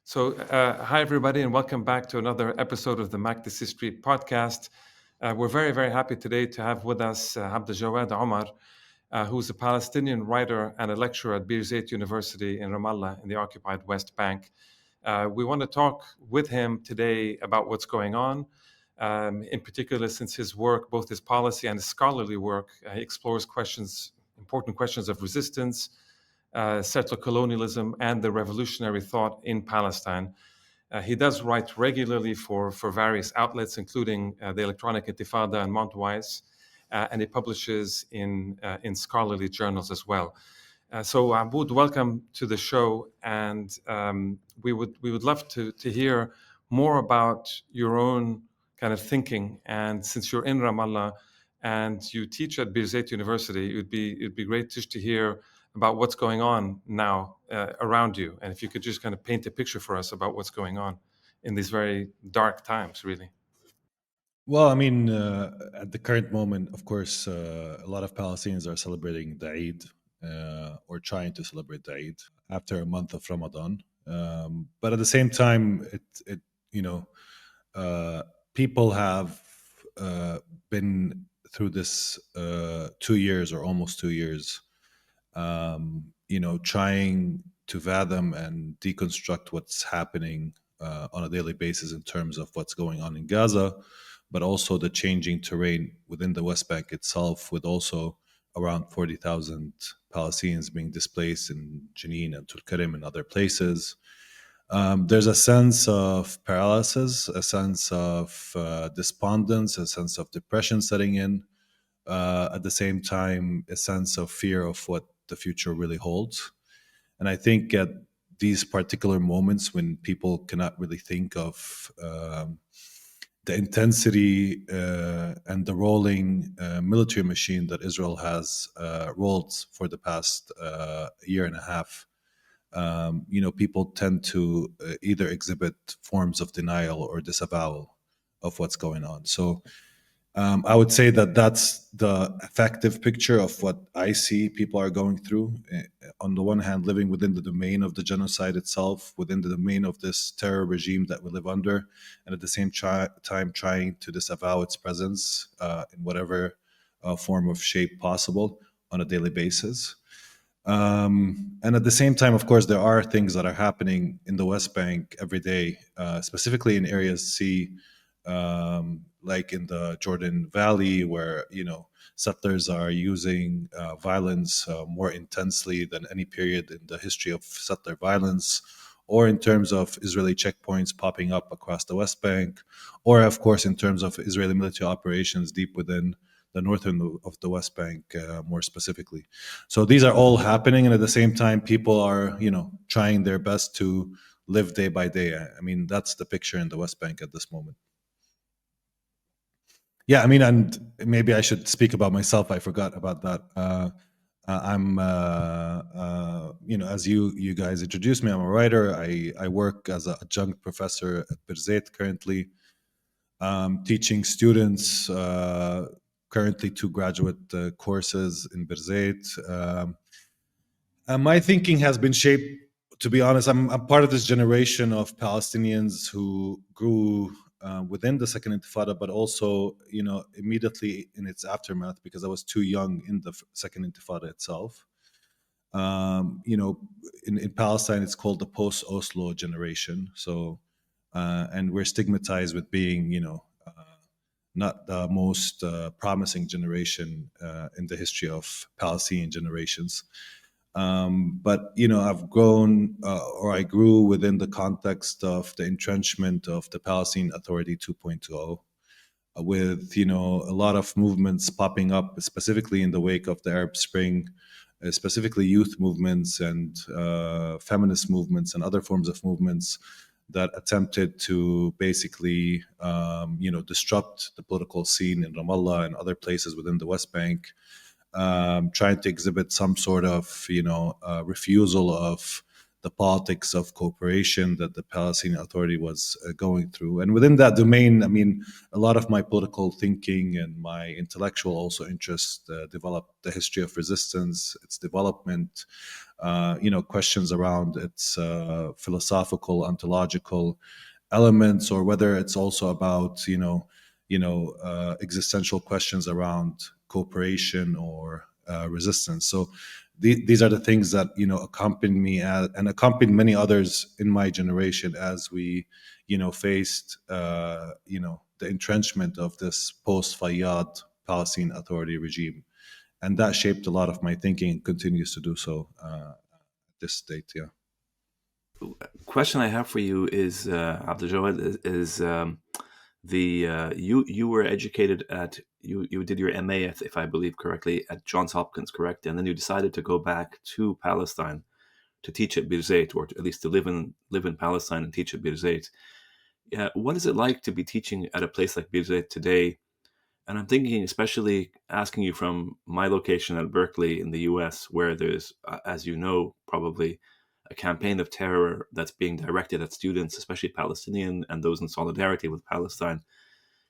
Hi everybody, and welcome back to another episode of the Mac This History podcast. We're very, very happy today to have with us Abdaljawad Omar, who's a Palestinian writer and a lecturer at Birzeit University in Ramallah in the occupied West Bank. We want to talk with him today about what's going on. In particular, since his work, both his policy and his scholarly work, he explores important questions of resistance, settler colonialism, and the revolutionary thought in Palestine. He does write regularly for various outlets, including the Electronic Intifada and Montwise, and he publishes in scholarly journals as well. So Aboud, welcome to the show, and we would love to hear more about your own kind of thinking. And since you're in Ramallah and you teach at Birzeit University, it'd be great just to hear about what's going on now around you, and if you could just kind of paint a picture for us about what's going on in these very dark times, really. Well, I mean, at the current moment, of course, a lot of Palestinians are celebrating the Eid or trying to celebrate the Eid after a month of Ramadan. But at the same time, it you know, uh, people have been through this 2 years or almost 2 years, trying to fathom and deconstruct what's happening on a daily basis in terms of what's going on in Gaza, but also the changing terrain within the West Bank itself, with also around 40,000 Palestinians being displaced in Jenin and Tulkarim and other places. There's a sense of paralysis, a sense of despondence, a sense of depression setting in. At the same time, a sense of fear of what the future really holds. And I think at these particular moments when people cannot really think of the intensity and the rolling military machine that Israel has rolled for the past year and a half, people tend to either exhibit forms of denial or disavowal of what's going on. So I would say that that's the effective picture of what I see people are going through. On the one hand, living within the domain of the genocide itself, within the domain of this terror regime that we live under, and at the same time trying to disavow its presence in whatever form of shape possible on a daily basis. And at the same time, of course, there are things that are happening in the West Bank every day, specifically in areas C, like in the Jordan Valley, where settlers are using violence more intensely than any period in the history of settler violence, or in terms of Israeli checkpoints popping up across the West Bank, or of course in terms of Israeli military operations deep within the northern of the West Bank, more specifically. So these are all happening, and at the same time, people are trying their best to live day by day. I mean, that's the picture in the West Bank at this moment. Yeah, I mean, and maybe I should speak about myself. I forgot about that. I'm, as you guys introduced me, I'm a writer. I work as an adjunct professor at Birzeit currently, teaching students currently 2 graduate courses in Birzeit. And my thinking has been shaped, to be honest. I'm part of this generation of Palestinians who grew within the Second Intifada, but also, immediately in its aftermath, because I was too young in the Second Intifada itself. In Palestine, it's called the post-Oslo generation. So, and we're stigmatized with being, not the most promising generation in the history of Palestinian generations. But I've grown, or I grew within the context of the entrenchment of the Palestinian Authority 2.0, with a lot of movements popping up, specifically in the wake of the Arab Spring, specifically youth movements and feminist movements and other forms of movements that attempted to basically, disrupt the political scene in Ramallah and other places within the West Bank, trying to exhibit some sort of, refusal of the politics of cooperation that the Palestinian Authority was going through. And within that domain, I mean, a lot of my political thinking and my intellectual also interest developed the history of resistance, its development, questions around its philosophical, ontological elements, or whether it's also about existential questions around cooperation or resistance. So these are the things that accompanied me and accompanied many others in my generation as we faced the entrenchment of this post Fayyad Palestinian Authority regime, and that shaped a lot of my thinking and continues to do so at this date. Yeah. Question I have for you is, Abdaljawad, is you were educated at, you did your MA, if I believe correctly, at Johns Hopkins, correct? And then you decided to go back to Palestine to teach at Birzeit, or at least to live in Palestine and teach at Birzeit. What is it like to be teaching at a place like Birzeit today? And I'm thinking, especially asking you from my location at Berkeley in the US, where there's, as you know, probably a campaign of terror that's being directed at students, especially Palestinian and those in solidarity with Palestine.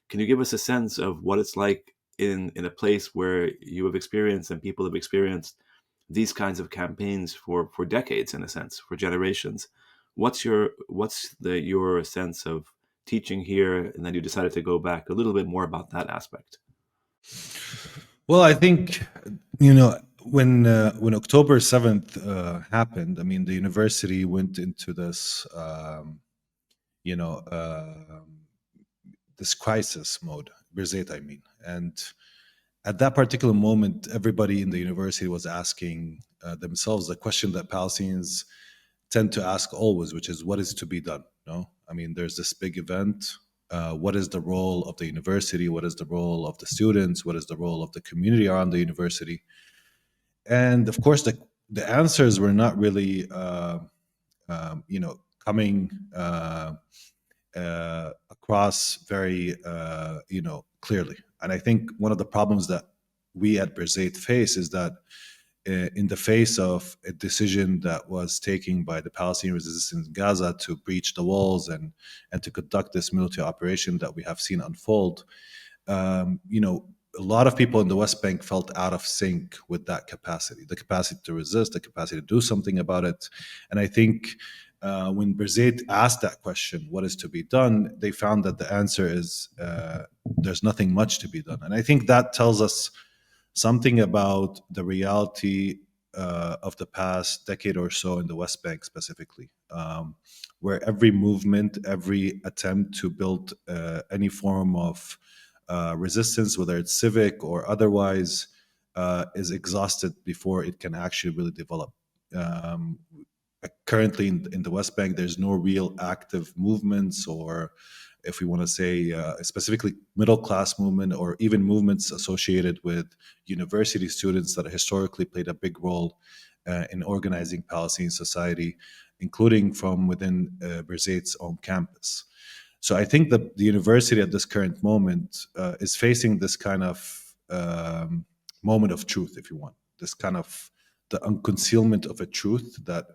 Can you give us a sense of what it's like in a place where you have experienced and people have experienced these kinds of campaigns for decades, in a sense, for generations? What's your sense of teaching here, and then you decided to go back? A little bit more about that aspect. Well, I think when October 7th happened, I mean, the university went into this you know this crisis mode, Birzeit, I mean, and at that particular moment, everybody in the university was asking themselves the question that Palestinians tend to ask always, which is, what is to be done? No, I mean, there's this big event. What is the role of the university? What is the role of the students? What is the role of the community around the university? And of course, the answers were not really, coming across very, clearly. And I think one of the problems that we at Birzeit face is that in the face of a decision that was taken by the Palestinian resistance in Gaza to breach the walls and to conduct this military operation that we have seen unfold, a lot of people in the West Bank felt out of sync with that capacity, the capacity to resist, the capacity to do something about it. And I think when Birzeit asked that question, what is to be done, they found that the answer is there's nothing much to be done. And I think that tells us something about the reality of the past decade or so in the West Bank specifically, where every movement, every attempt to build any form of resistance, whether it's civic or otherwise, is exhausted before it can actually really develop. Currently in the West Bank, there's no real active movements, or if we want to say specifically middle class movement, or even movements associated with university students that historically played a big role in organizing Palestinian society, including from within Birzeit's own campus. So I think that the university at this current moment is facing this kind of moment of truth, if you want, this kind of the unconcealment of a truth that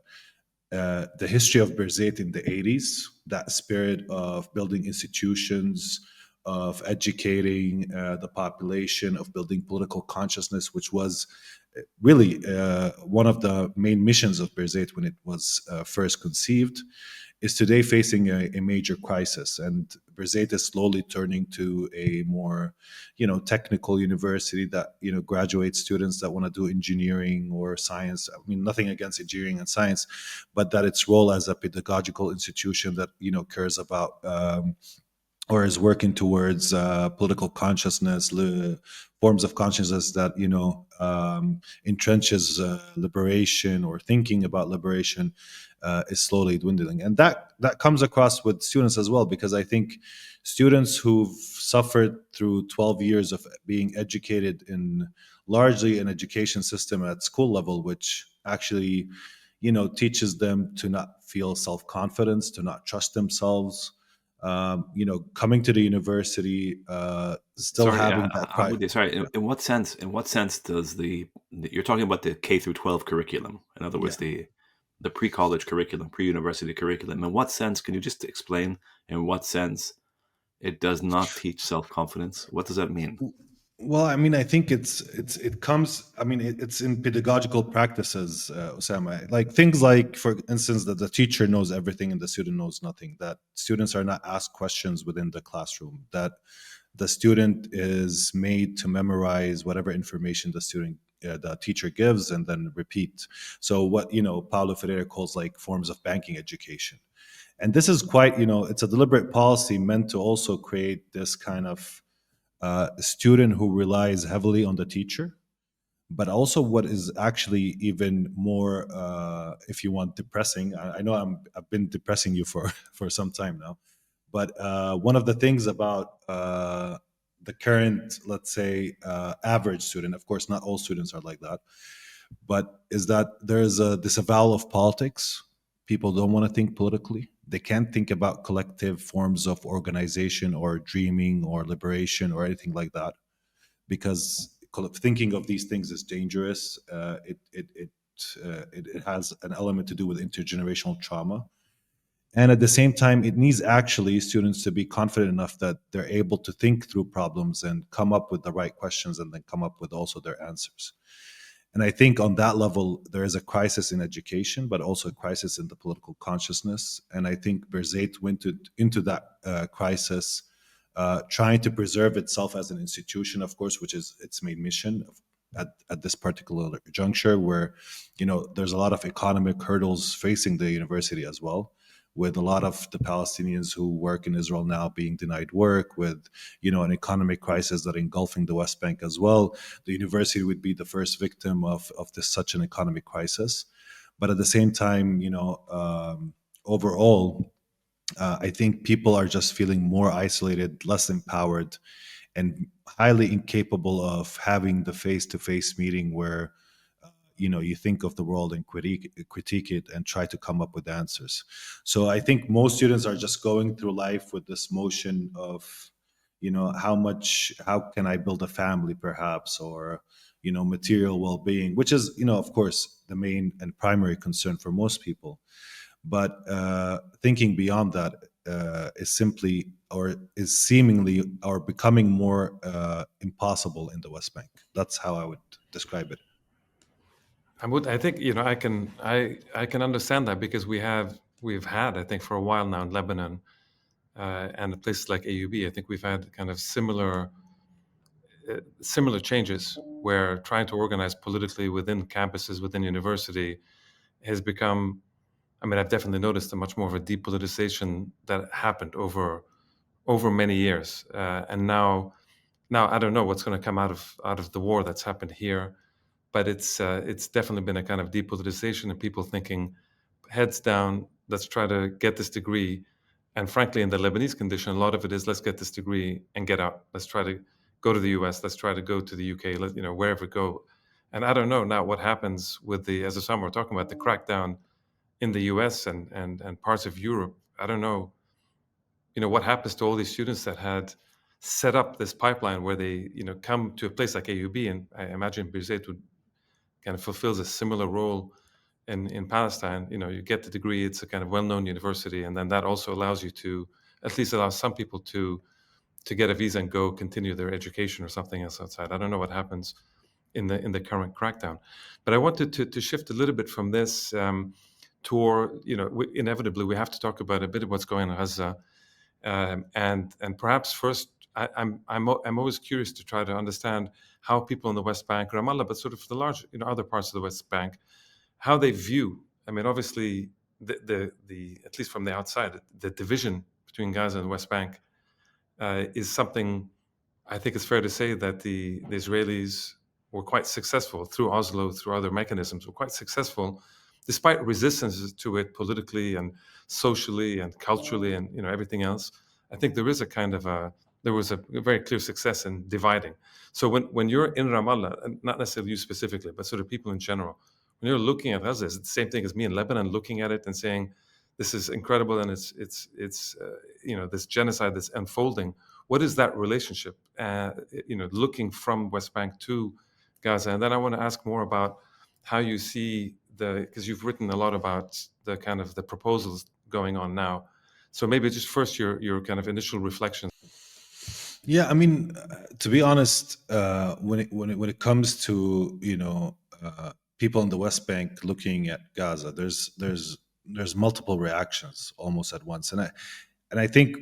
the history of Birzeit in the 80s, that spirit of building institutions, of educating the population, of building political consciousness, which was really one of the main missions of Birzeit when it was first conceived, is today facing a major crisis. And Birzeit is slowly turning to a more, technical university that, graduates students that want to do engineering or science. I mean, nothing against engineering and science, but that its role as a pedagogical institution that, cares about or is working towards political consciousness, forms of consciousness that entrenches liberation or thinking about liberation, is slowly dwindling, and that comes across with students as well, because I think students who've suffered through 12 years of being educated in largely an education system at school level, which actually teaches them to not feel self-confidence, to not trust themselves. Coming to the university, still Sorry, having that I'm pride. with you. Sorry, in what sense? In what sense does you're talking about the K through 12 curriculum? In other words, Yeah. the pre-college curriculum, pre-university curriculum. In what sense? Can you just explain in what sense it does not teach self-confidence? What does that mean? Well, I mean, I think it comes. I mean, it's in pedagogical practices, Osama. Like things like, for instance, that the teacher knows everything and the student knows nothing. That students are not asked questions within the classroom. That the student is made to memorize whatever information the teacher gives, and then repeat. So what Paulo Freire calls like forms of banking education, and this is quite it's a deliberate policy meant to also create this kind of student who relies heavily on the teacher, but also what is actually even more, if you want, depressing. I know I've been depressing you for for some time now, but one of the things about the current, let's say, average student, of course, not all students are like that, but is that there's a disavowal of politics. People don't want to think politically. They can't think about collective forms of organization or dreaming or liberation or anything like that, because thinking of these things is dangerous. It has an element to do with intergenerational trauma, and at the same time, it needs actually students to be confident enough that they're able to think through problems and come up with the right questions, and then come up with also their answers. And I think on that level, there is a crisis in education, but also a crisis in the political consciousness. And I think Berzeit went into that crisis, trying to preserve itself as an institution, of course, which is its main mission at this particular juncture, where there's a lot of economic hurdles facing the university as well, with a lot of the Palestinians who work in Israel now being denied work, with an economic crisis that engulfing the West Bank as well. The university would be the first victim of such an economic crisis. But at the same time, overall, I think people are just feeling more isolated, less empowered, and highly incapable of having the face-to-face meeting where you think of the world and critique it and try to come up with answers. So I think most students are just going through life with this motion of how can I build a family, perhaps, or material well-being, which is of course the main and primary concern for most people. But thinking beyond that is simply, or is seemingly, or becoming more impossible in the West Bank. That's how I would describe it. I think I can understand that, because we've had, I think, for a while now in Lebanon, and places like AUB, I think we've had kind of similar changes where trying to organize politically within campuses, within university, has become. I mean, I've definitely noticed a much more of a depoliticization that happened over many years, and now I don't know what's going to come out of the war that's happened here, but it's definitely been a kind of depoliticization and people thinking, heads down, let's try to get this degree. And frankly, in the Lebanese condition, a lot of it is, let's get this degree and get out. Let's try to go to the US. Let's try to go to the UK. Wherever go. And I don't know now what happens with as a summer we're talking about, the crackdown in the US and parts of Europe. I don't know, what happens to all these students that had set up this pipeline where they, come to a place like AUB, and I imagine Birzeit would kind of fulfills a similar role in Palestine. You get the degree; it's a kind of well-known university, and then that also allows you to, at least allows some people to get a visa and go continue their education or something else outside. I don't know what happens in the current crackdown, but I wanted to shift a little bit from this tour. Inevitably we have to talk about a bit of what's going on in Gaza, and perhaps first. I'm always curious to try to understand how people in the West Bank, Ramallah, but sort of the large, other parts of the West Bank, how they view. I mean, obviously, the at least from the outside, the division between Gaza and the West Bank is something. I think it's fair to say that the Israelis were quite successful through Oslo, through other mechanisms, were quite successful, despite resistances to it politically and socially and culturally and everything else. I think there is a kind of there was a very clear success in dividing. So when you're in Ramallah, and not necessarily you specifically, but sort of people in general, when you're looking at Gaza, it's the same thing as me in Lebanon, looking at it and saying, this is incredible, and it's this genocide that's unfolding. What is that relationship? Looking from West Bank to Gaza, and then I want to ask more about how you see because you've written a lot about the kind of the proposals going on now. So maybe just first your kind of initial reflections. Yeah, I mean, to be honest, when it comes to people in the West Bank looking at Gaza, there's multiple reactions almost at once, and I think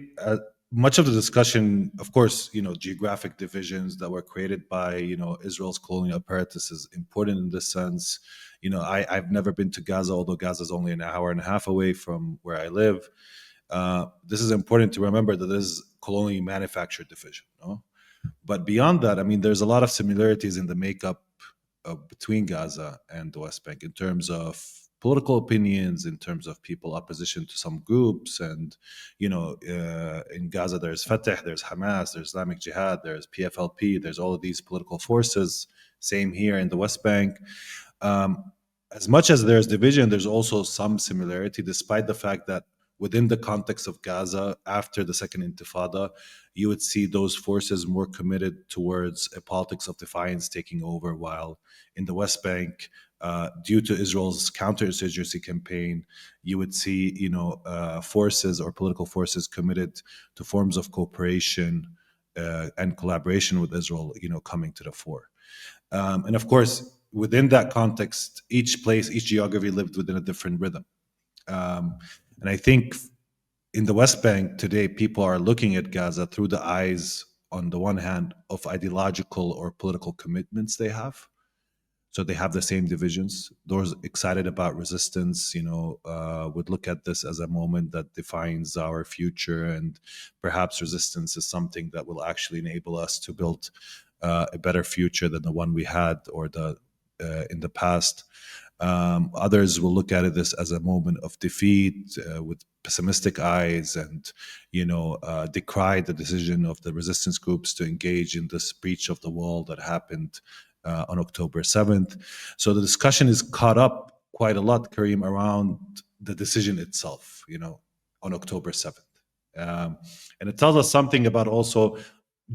much of the discussion, of course, geographic divisions that were created by Israel's colonial apparatus is important in this sense. I've never been to Gaza, although Gaza is only an hour and a half away from where I live. This is important to remember that this is colonially manufactured division. No? But beyond that, I mean, there's a lot of similarities in the makeup between Gaza and the West Bank in terms of political opinions, in terms of people opposition to some groups, and in Gaza there's Fatah, there's Hamas, there's Islamic Jihad, there's PFLP, there's all of these political forces. Same here in the West Bank. As much as there's division, there's also some similarity, despite the fact that within the context of Gaza, after the Second Intifada, you would see those forces more committed towards a politics of defiance taking over, while in the West Bank, due to Israel's counterinsurgency campaign, you would see forces or political forces committed to forms of cooperation and collaboration with Israel, coming to the fore. And of course, within that context, each place, each geography lived within a different rhythm. And I think in the West Bank today, people are looking at Gaza through the eyes, on the one hand, of ideological or political commitments they have. So they have the same divisions. Those excited about resistance, would look at this as a moment that defines our future, and perhaps resistance is something that will actually enable us to build a better future than the one we had or in the past. Others will look at it as a moment of defeat with pessimistic eyes, and decry the decision of the resistance groups to engage in this breach of the wall that happened on October 7th. So the discussion is caught up quite a lot, Kareem, around the decision itself, on October 7th. And it tells us something about also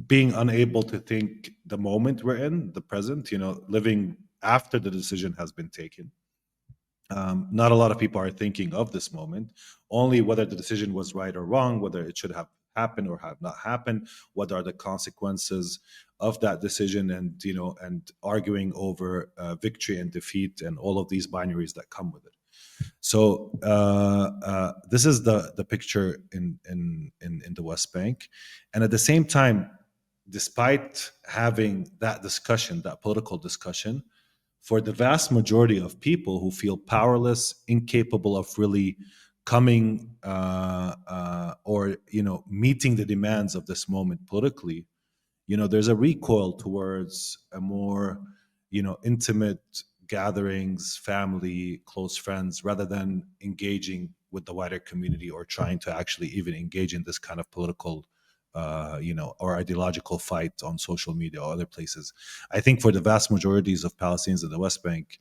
being unable to think the moment we're in, the present, living after the decision has been taken. Not a lot of people are thinking of this moment, only whether the decision was right or wrong, whether it should have happened or have not happened, what are the consequences of that decision, and arguing over victory and defeat and all of these binaries that come with it. So this is the picture in the West Bank, and at the same time, despite having that discussion, that political discussion, for the vast majority of people who feel powerless, incapable of really coming or meeting the demands of this moment politically, there's a recoil towards a more intimate gatherings, family, close friends, rather than engaging with the wider community or trying to actually even engage in this kind of political or ideological fight on social media or other places. I think for the vast majorities of Palestinians in the West Bank,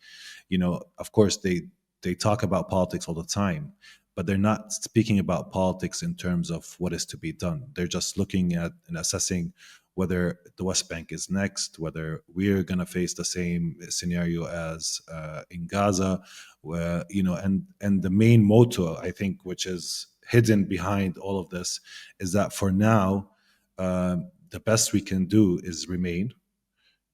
of course they talk about politics all the time, but they're not speaking about politics in terms of what is to be done. They're just looking at and assessing whether the West Bank is next, whether we're going to face the same scenario as in Gaza, where, and the main motto, I think, which is hidden behind all of this, is that for now, the best we can do is remain,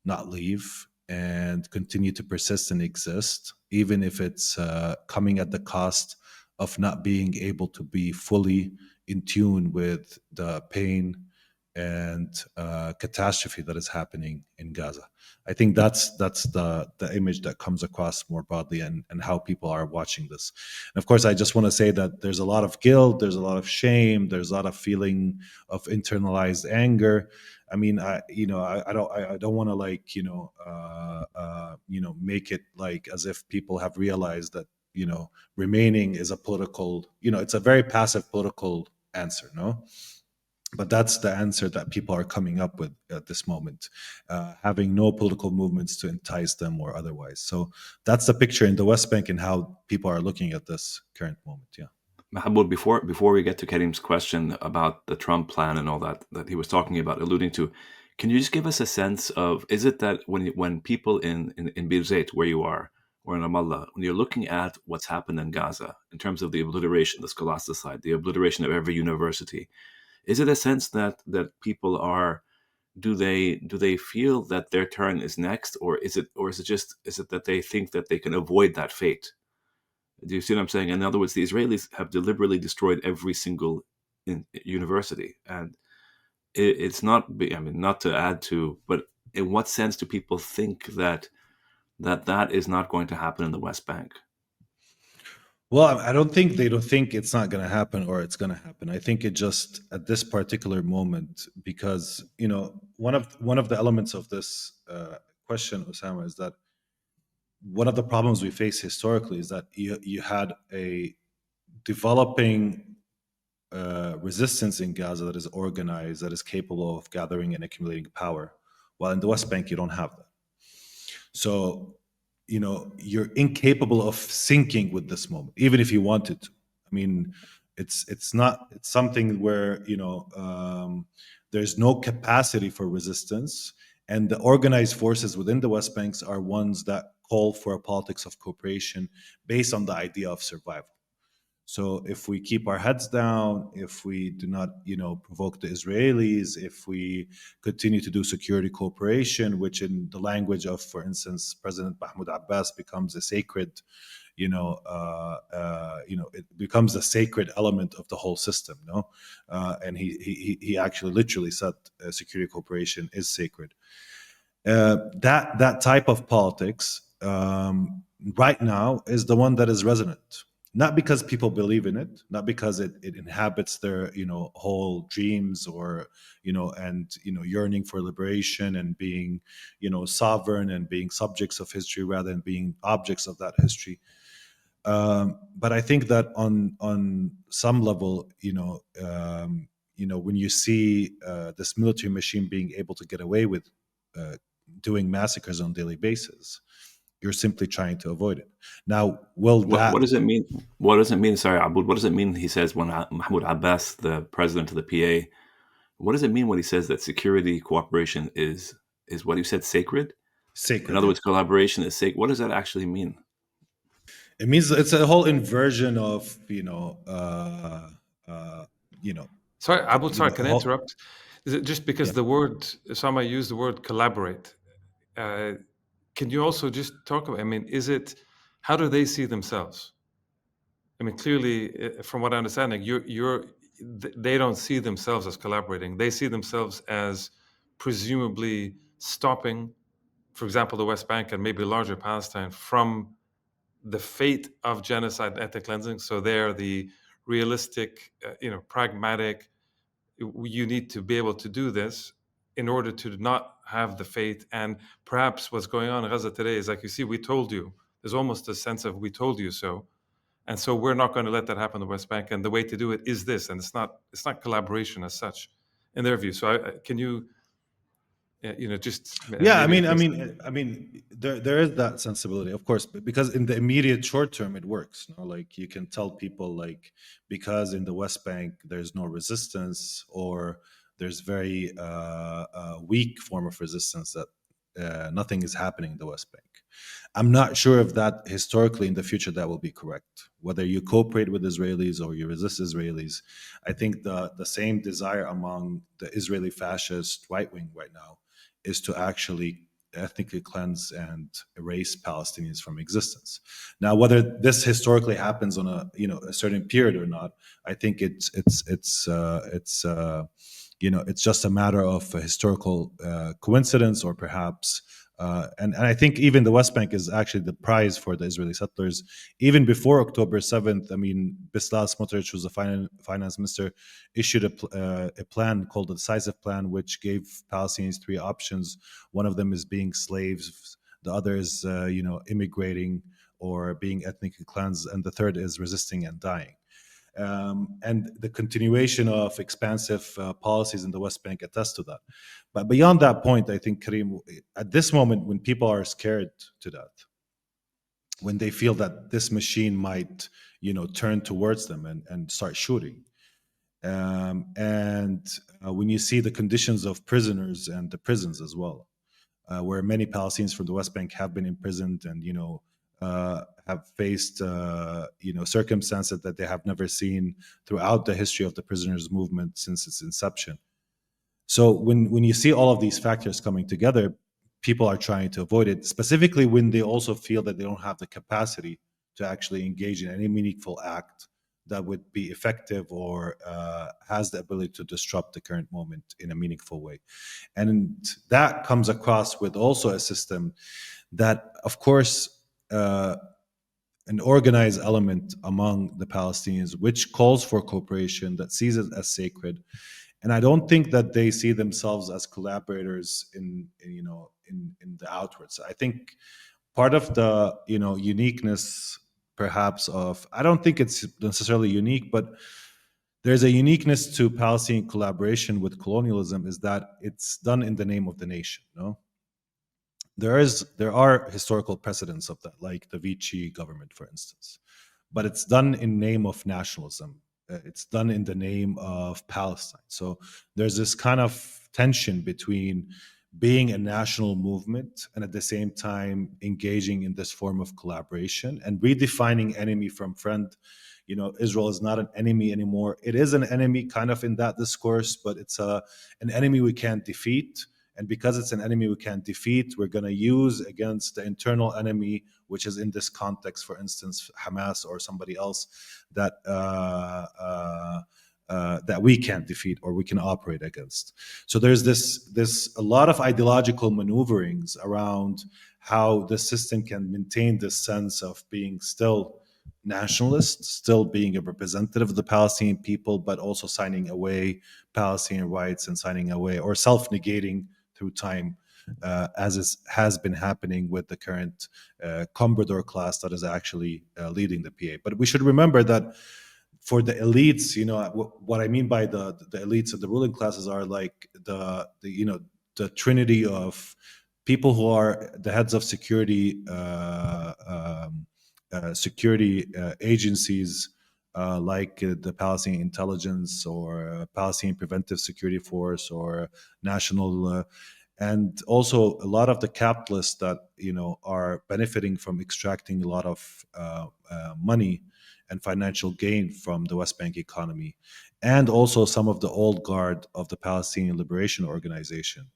not leave, and continue to persist and exist, even if it's coming at the cost of not being able to be fully in tune with the pain and catastrophe that is happening in Gaza. I think that's the image that comes across more broadly, and how people are watching this. And of course, I just want to say that there's a lot of guilt, there's a lot of shame, there's a lot of feeling of internalized anger. I mean, I don't want to make it like as if people have realized that remaining is a political, it's a very passive political answer, no? But that's the answer that people are coming up with at this moment, having no political movements to entice them or otherwise. So that's the picture in the West Bank and how people are looking at this current moment. Yeah. Mahmoud, before we get to Karim's question about the Trump plan and all that he was talking about, alluding to, can you just give us a sense of, is it that when people in Bir Zayt, where you are, or in Ramallah, when you're looking at what's happened in Gaza in terms of the obliteration, the scholasticide, the obliteration of every university, Is it a sense that people are, do they feel that their turn is next, or is it that they think that they can avoid that fate? Do you see what I'm saying? In other words, the Israelis have deliberately destroyed every single university, and it's not. I mean, not to add to, but in what sense do people think that is not going to happen in the West Bank? Well, I don't think they don't think it's not going to happen or it's going to happen. I think it just at this particular moment, because one of the elements of this question, Osama, is that one of the problems we face historically is that you had a developing resistance in Gaza that is organized, that is capable of gathering and accumulating power, while in the West Bank you don't have that. So, you're incapable of syncing with this moment, even if you wanted to. I mean, it's something where there's no capacity for resistance, and the organized forces within the West Banks are ones that call for a politics of cooperation based on the idea of survival. So if we keep our heads down, if we do not, provoke the Israelis, if we continue to do security cooperation, which in the language of, for instance, President Mahmoud Abbas becomes a sacred, it becomes a sacred element of the whole system, no? And he actually literally said security cooperation is sacred. That type of politics right now is the one that is resonant, not because people believe in it, not because it inhabits their whole dreams, or yearning for liberation and being sovereign and being subjects of history rather than being objects of that history. But I think that on some level, when you see this military machine being able to get away with doing massacres on a daily basis, you're simply trying to avoid it. Now, what does it mean? What does it mean? Sorry, Abud. What does it mean? He says when Mahmoud Abbas, the president of the PA, what does it mean when he says that security cooperation is what you said, sacred? Sacred. In other words, collaboration is sacred. What does that actually mean? It means it's a whole inversion of Sorry, Abud. Sorry, can I interrupt? Is it just because the word Osama used the word collaborate? Can you also just talk about? I mean, how do they see themselves? I mean, clearly, from what I understand, they don't see themselves as collaborating. They see themselves as presumably stopping, for example, the West Bank and maybe larger Palestine from the fate of genocide and ethnic cleansing. So they're the realistic, pragmatic. You need to be able to do this in order to not have the fate. And perhaps what's going on in Gaza today is like, you see, we told you. There's almost a sense of we told you so. And so we're not going to let that happen in the West Bank. And the way to do it is this. And it's not collaboration as such in their view. So can you, just... Yeah, I mean, there is that sensibility, of course, because in the immediate short term, it works. Like you can tell people, like, because in the West Bank, there's no resistance, or there's very weak form of resistance, that nothing is happening in the West Bank. I'm not sure if that historically in the future that will be correct. Whether you cooperate with Israelis or you resist Israelis, I think the same desire among the Israeli fascist right wing right now is to actually ethnically cleanse and erase Palestinians from existence. Now, whether this historically happens on a certain period or not, I think it's just a matter of a historical coincidence, or perhaps. And I think even the West Bank is actually the prize for the Israeli settlers. Even before October 7th, I mean, Bezalel Smotrich, who's the finance minister, issued a plan called the Decisive Plan, which gave Palestinians three options. One of them is being slaves. The other is, immigrating or being ethnically cleansed. And the third is resisting and dying. And the continuation of expansive policies in the West Bank attest to that. But beyond that point, I think, Karim, at this moment, when people are scared to death, when they feel that this machine might, turn towards them and start shooting, and when you see the conditions of prisoners and the prisons as well, where many Palestinians from the West Bank have been imprisoned and, have faced circumstances that they have never seen throughout the history of the prisoners movement since its inception. So when you see all of these factors coming together, people are trying to avoid it, specifically when they also feel that they don't have the capacity to actually engage in any meaningful act that would be effective or has the ability to disrupt the current moment in a meaningful way. And that comes across with also a system that, of course, an organized element among the Palestinians, which calls for cooperation, that sees it as sacred. And I don't think that they see themselves as collaborators in the outwards. I think part of the uniqueness, perhaps, of, I don't think it's necessarily unique, but there's a uniqueness to Palestinian collaboration with colonialism, is that it's done in the name of the nation. No, there are historical precedents of that, like the Vichy government, for instance, but it's done in name of nationalism. It's done in the name of Palestine. So there's this kind of tension between being a national movement and at the same time engaging in this form of collaboration and redefining enemy from friend. Israel is not an enemy anymore. It is an enemy kind of in that discourse, but it's an enemy we can't defeat. And because it's an enemy we can't defeat, we're going to use against the internal enemy, which is in this context, for instance, Hamas or somebody else that that we can't defeat or we can operate against. So there's this a lot of ideological maneuverings around how the system can maintain this sense of being still nationalist, still being a representative of the Palestinian people, but also signing away Palestinian rights and signing away or self-negating through time, as has been happening with the current comprador class that is actually leading the PA. But we should remember that for the elites, what I mean by the elites of the ruling classes are like the trinity of people who are the heads of security agencies, like the Palestinian Intelligence or Palestinian Preventive Security Force or National, and also a lot of the capitalists that are benefiting from extracting a lot of money and financial gain from the West Bank economy, and also some of the old guard of the Palestinian Liberation Organization.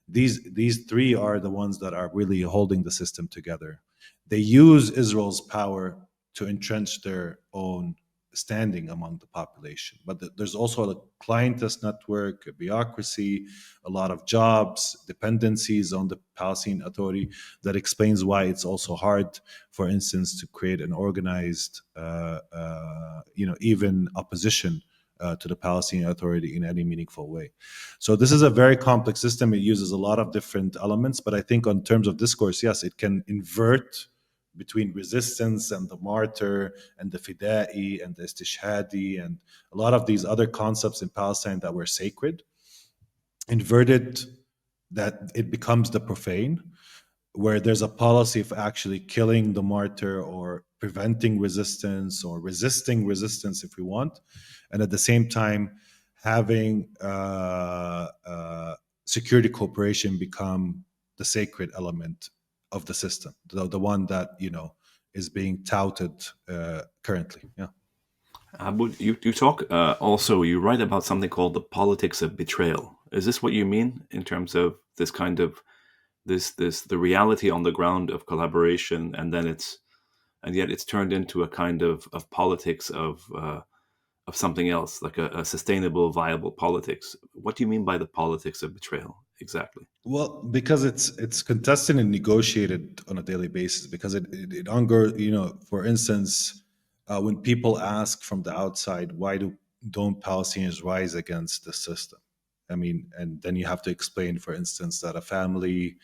These three are the ones that are really holding the system together. They use Israel's power to entrench their own standing among the population. But there's also a clientist network, a bureaucracy, a lot of jobs, dependencies on the Palestinian Authority that explains why it's also hard, for instance, to create an organized, even opposition to the Palestinian Authority in any meaningful way. So this is a very complex system. It uses a lot of different elements, but I think in terms of discourse, yes, it can invert between resistance and the martyr and the fida'i and the istishhadi and a lot of these other concepts in Palestine that were sacred, inverted that it becomes the profane, where there's a policy of actually killing the martyr or preventing resistance or resisting resistance if we want, and at the same time having security cooperation become the sacred element of the system, the one that is being touted currently. Yeah. You talk also. You write about something called the politics of betrayal. Is this what you mean in terms of this kind of the reality on the ground of collaboration, and yet it's turned into a kind of politics of something else, like a sustainable, viable politics? What do you mean by the politics of betrayal exactly? Well, because it's contested and negotiated on a daily basis. Because it undergoes, for instance, when people ask from the outside, why don't Palestinians rise against the system? I mean, and then you have to explain, for instance, that a family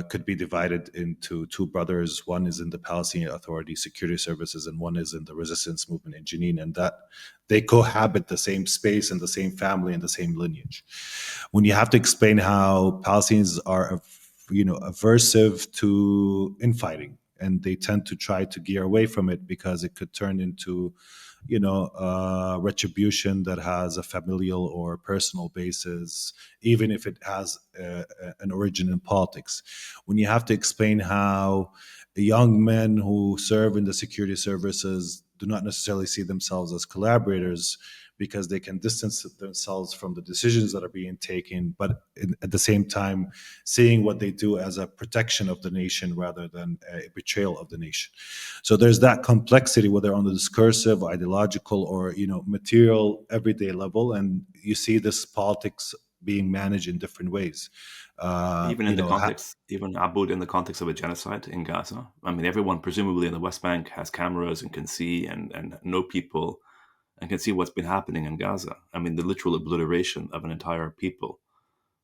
could be divided into two brothers. One is in the Palestinian Authority Security Services, and one is in the resistance movement in Jenin, and that they cohabit the same space and the same family and the same lineage. When you have to explain how Palestinians are, aversive to infighting, and they tend to try to gear away from it because it could turn into retribution that has a familial or personal basis, even if it has an origin in politics. When you have to explain how young men who serve in the security services do not necessarily see themselves as collaborators because they can distance themselves from the decisions that are being taken, but at the same time, seeing what they do as a protection of the nation rather than a betrayal of the nation. So there's that complexity, whether on the discursive, ideological, or material, everyday level, and you see this politics being managed in different ways. Even in the context, even Abud, in the context of a genocide in Gaza. I mean, everyone presumably in the West Bank has cameras and can see and know people and can see what's been happening in Gaza. I mean, the literal obliteration of an entire people.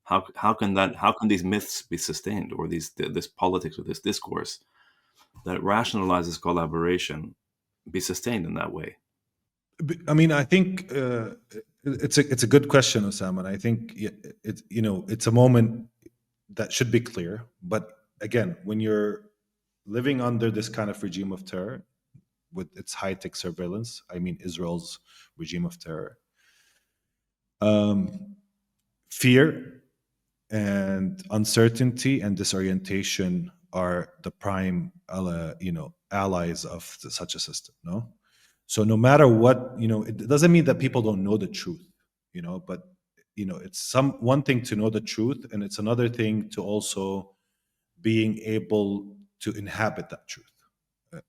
How can these myths be sustained, or this politics or this discourse that rationalizes collaboration be sustained in that way? I mean, I think it's a good question, Osama. And I think it's a moment that should be clear. But again, when you're living under this kind of regime of terror with its high-tech surveillance, I mean Israel's regime of terror, fear and uncertainty and disorientation are the prime allies of such a system. No, so no matter what, it doesn't mean that people don't know the truth, but it's one thing to know the truth, and it's another thing to also being able to inhabit that truth.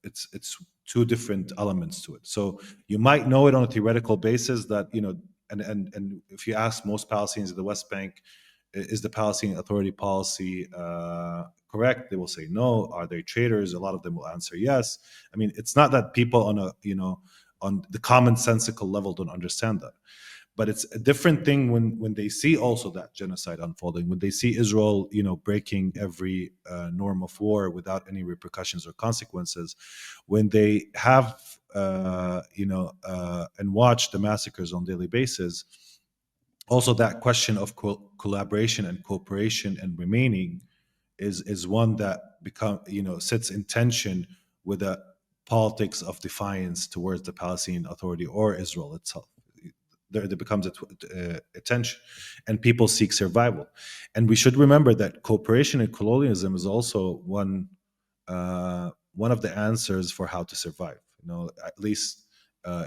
It's two different elements to it. So you might know it on a theoretical basis that and if you ask most Palestinians in the West Bank, is the Palestinian Authority policy correct? They will say no. Are they traitors? A lot of them will answer yes. I mean, it's not that people on on the commonsensical level don't understand that. But it's a different thing when they see also that genocide unfolding, when they see Israel, breaking every norm of war without any repercussions or consequences, when they have, and watch the massacres on a daily basis. Also, that question of collaboration and cooperation and remaining is one that sits in tension with a politics of defiance towards the Palestinian Authority or Israel itself. There becomes a tension, and people seek survival. And we should remember that cooperation and colonialism is also one of the answers for how to survive. At least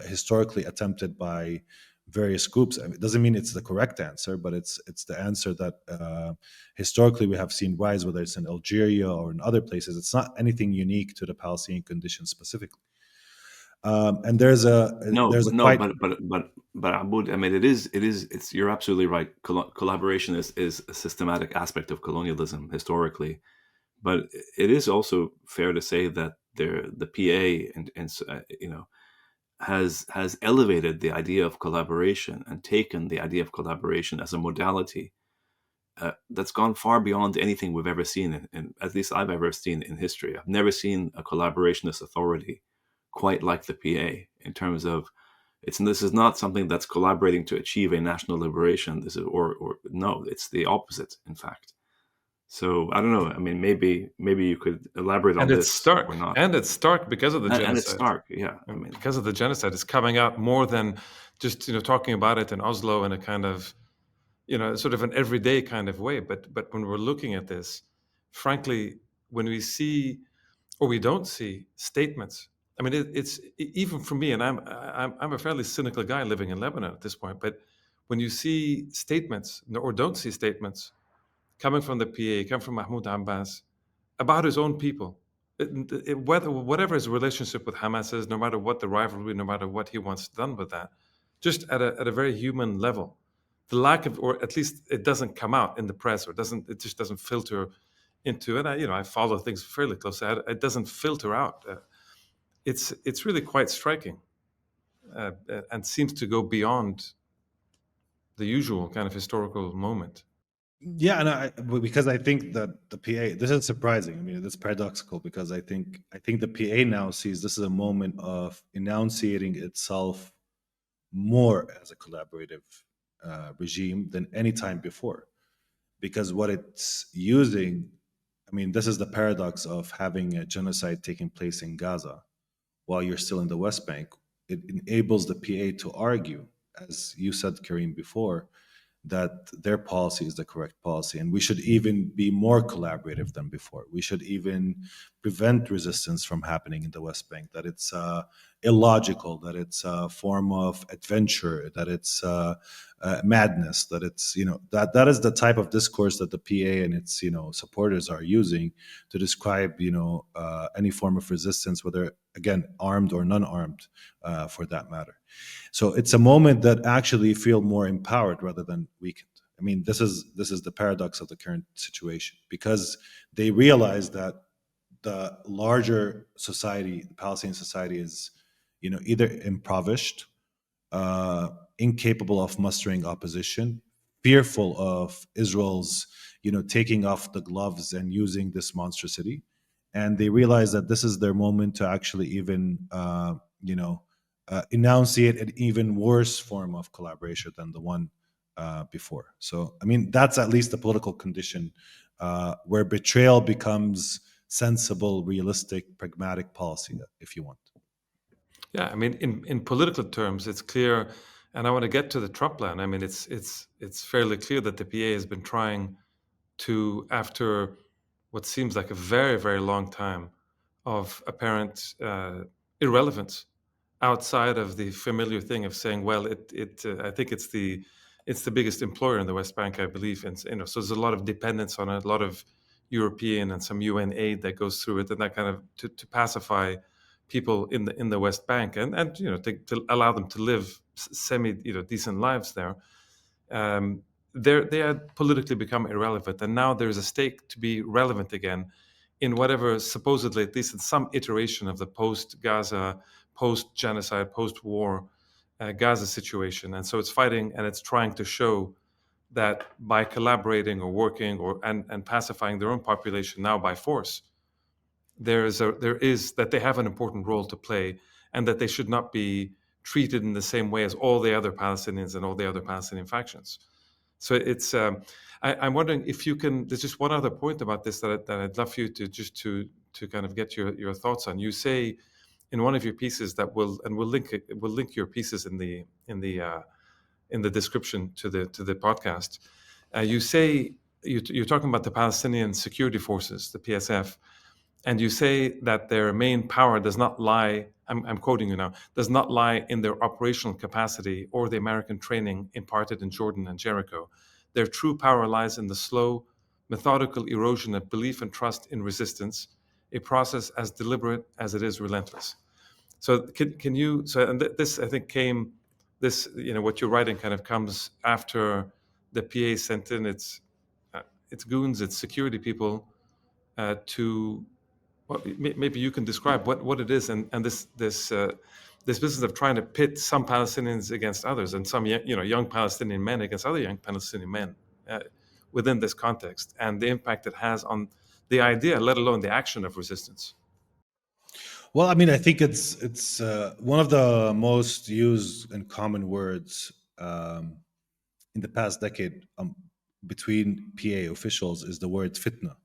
historically attempted by various groups. I mean, it doesn't mean it's the correct answer, but it's the answer that historically we have seen rise, whether it's in Algeria or in other places. It's not anything unique to the Palestinian conditions specifically. And there's a quite... but Aboud, I mean, it's you're absolutely right. Collaboration is a systematic aspect of colonialism historically, but it is also fair to say that the PA has elevated the idea of collaboration and taken the idea of collaboration as a modality that's gone far beyond anything we've ever seen, in at least I've ever seen in history. I've never seen a collaborationist authority quite like the PA in terms of this is not something that's collaborating to achieve a national liberation. This is or no, it's the opposite, in fact. So I don't know. I mean, maybe you could elaborate on this or not. And it's stark because of the genocide. And it's stark, yeah. I mean, because of the genocide, it's coming out more than just talking about it in Oslo in a kind of sort of an everyday kind of way. But when we're looking at this, frankly, when we see or we don't see statements. I mean, it's even for me, and I'm a fairly cynical guy living in Lebanon at this point. But when you see statements or don't see statements coming from the PA, coming from Mahmoud Abbas about his own people, whatever his relationship with Hamas is, no matter what the rivalry, no matter what he wants done with that, just at a very human level, the lack of, or at least it doesn't come out in the press, or it just doesn't filter into it. I follow things fairly closely. It doesn't filter out. It's really quite striking, and seems to go beyond the usual kind of historical moment. Yeah, and because I think that the PA, this is surprising. I mean, it's paradoxical because I think the PA now sees this as a moment of enunciating itself more as a collaborative regime than any time before, because what it's using, I mean, this is the paradox of having a genocide taking place in Gaza while you're still in the West Bank. it enables the PA to argue, as you said, Kareem, before, that their policy is the correct policy, and we should even be more collaborative than before. We should even prevent resistance from happening in the West Bank, that it's illogical, that it's a form of adventure, that it's madness, that it's, that is the type of discourse that the PA and its, supporters are using to describe, any form of resistance, whether, again, armed or non-armed, for that matter. So it's a moment that actually feel more empowered rather than weakened. I mean, this is the paradox of the current situation, because they realize that the larger society, the Palestinian society, is, either impoverished, incapable of mustering opposition, fearful of Israel's, taking off the gloves and using this monstrosity, and they realize that this is their moment to actually even, enunciate an even worse form of collaboration than the one before. So, I mean, that's at least the political condition where betrayal becomes sensible, realistic, pragmatic policy, if you want. Yeah, I mean, in political terms, it's clear, and I want to get to the Trump plan. I mean, it's fairly clear that the PA has been trying to, after what seems like a very, very long time of apparent irrelevance, outside of the familiar thing of saying, well, I think it's the biggest employer in the West Bank, I believe, and so there's a lot of dependence on it, a lot of European and some UN aid that goes through it, and that kind of to pacify people in the West Bank, and to allow them to live semi decent lives there. They had politically become irrelevant, and now there's a stake to be relevant again in whatever, supposedly, at least in some iteration of the post-Gaza, post-genocide, post-war Gaza situation. And so it's fighting, and it's trying to show that by collaborating or working and pacifying their own population now by force, there is that they have an important role to play, and that they should not be treated in the same way as all the other Palestinians and all the other Palestinian factions. So it's I'm wondering if you can. There's just one other point about this that I'd love for you to kind of get your thoughts on. You say in one of your pieces that we'll link your pieces in the description to the podcast. You say you're talking about the Palestinian Security Forces, the PSF, and you say that their main power does not lie, I'm quoting you now, does not lie in their operational capacity or the American training imparted in Jordan and Jericho. Their true power lies in the slow, methodical erosion of belief and trust in resistance, a process as deliberate as it is relentless. So can you, this I think what you're writing kind of comes after the PA sent in its goons, its security people, to, well, maybe you can describe what it is, and this business of trying to pit some Palestinians against others, and some young Palestinian men against other young Palestinian men within this context, and the impact it has on the idea, let alone the action of resistance. Well, I mean, I think it's one of the most used and common words in the past decade between PA officials is the word fitna.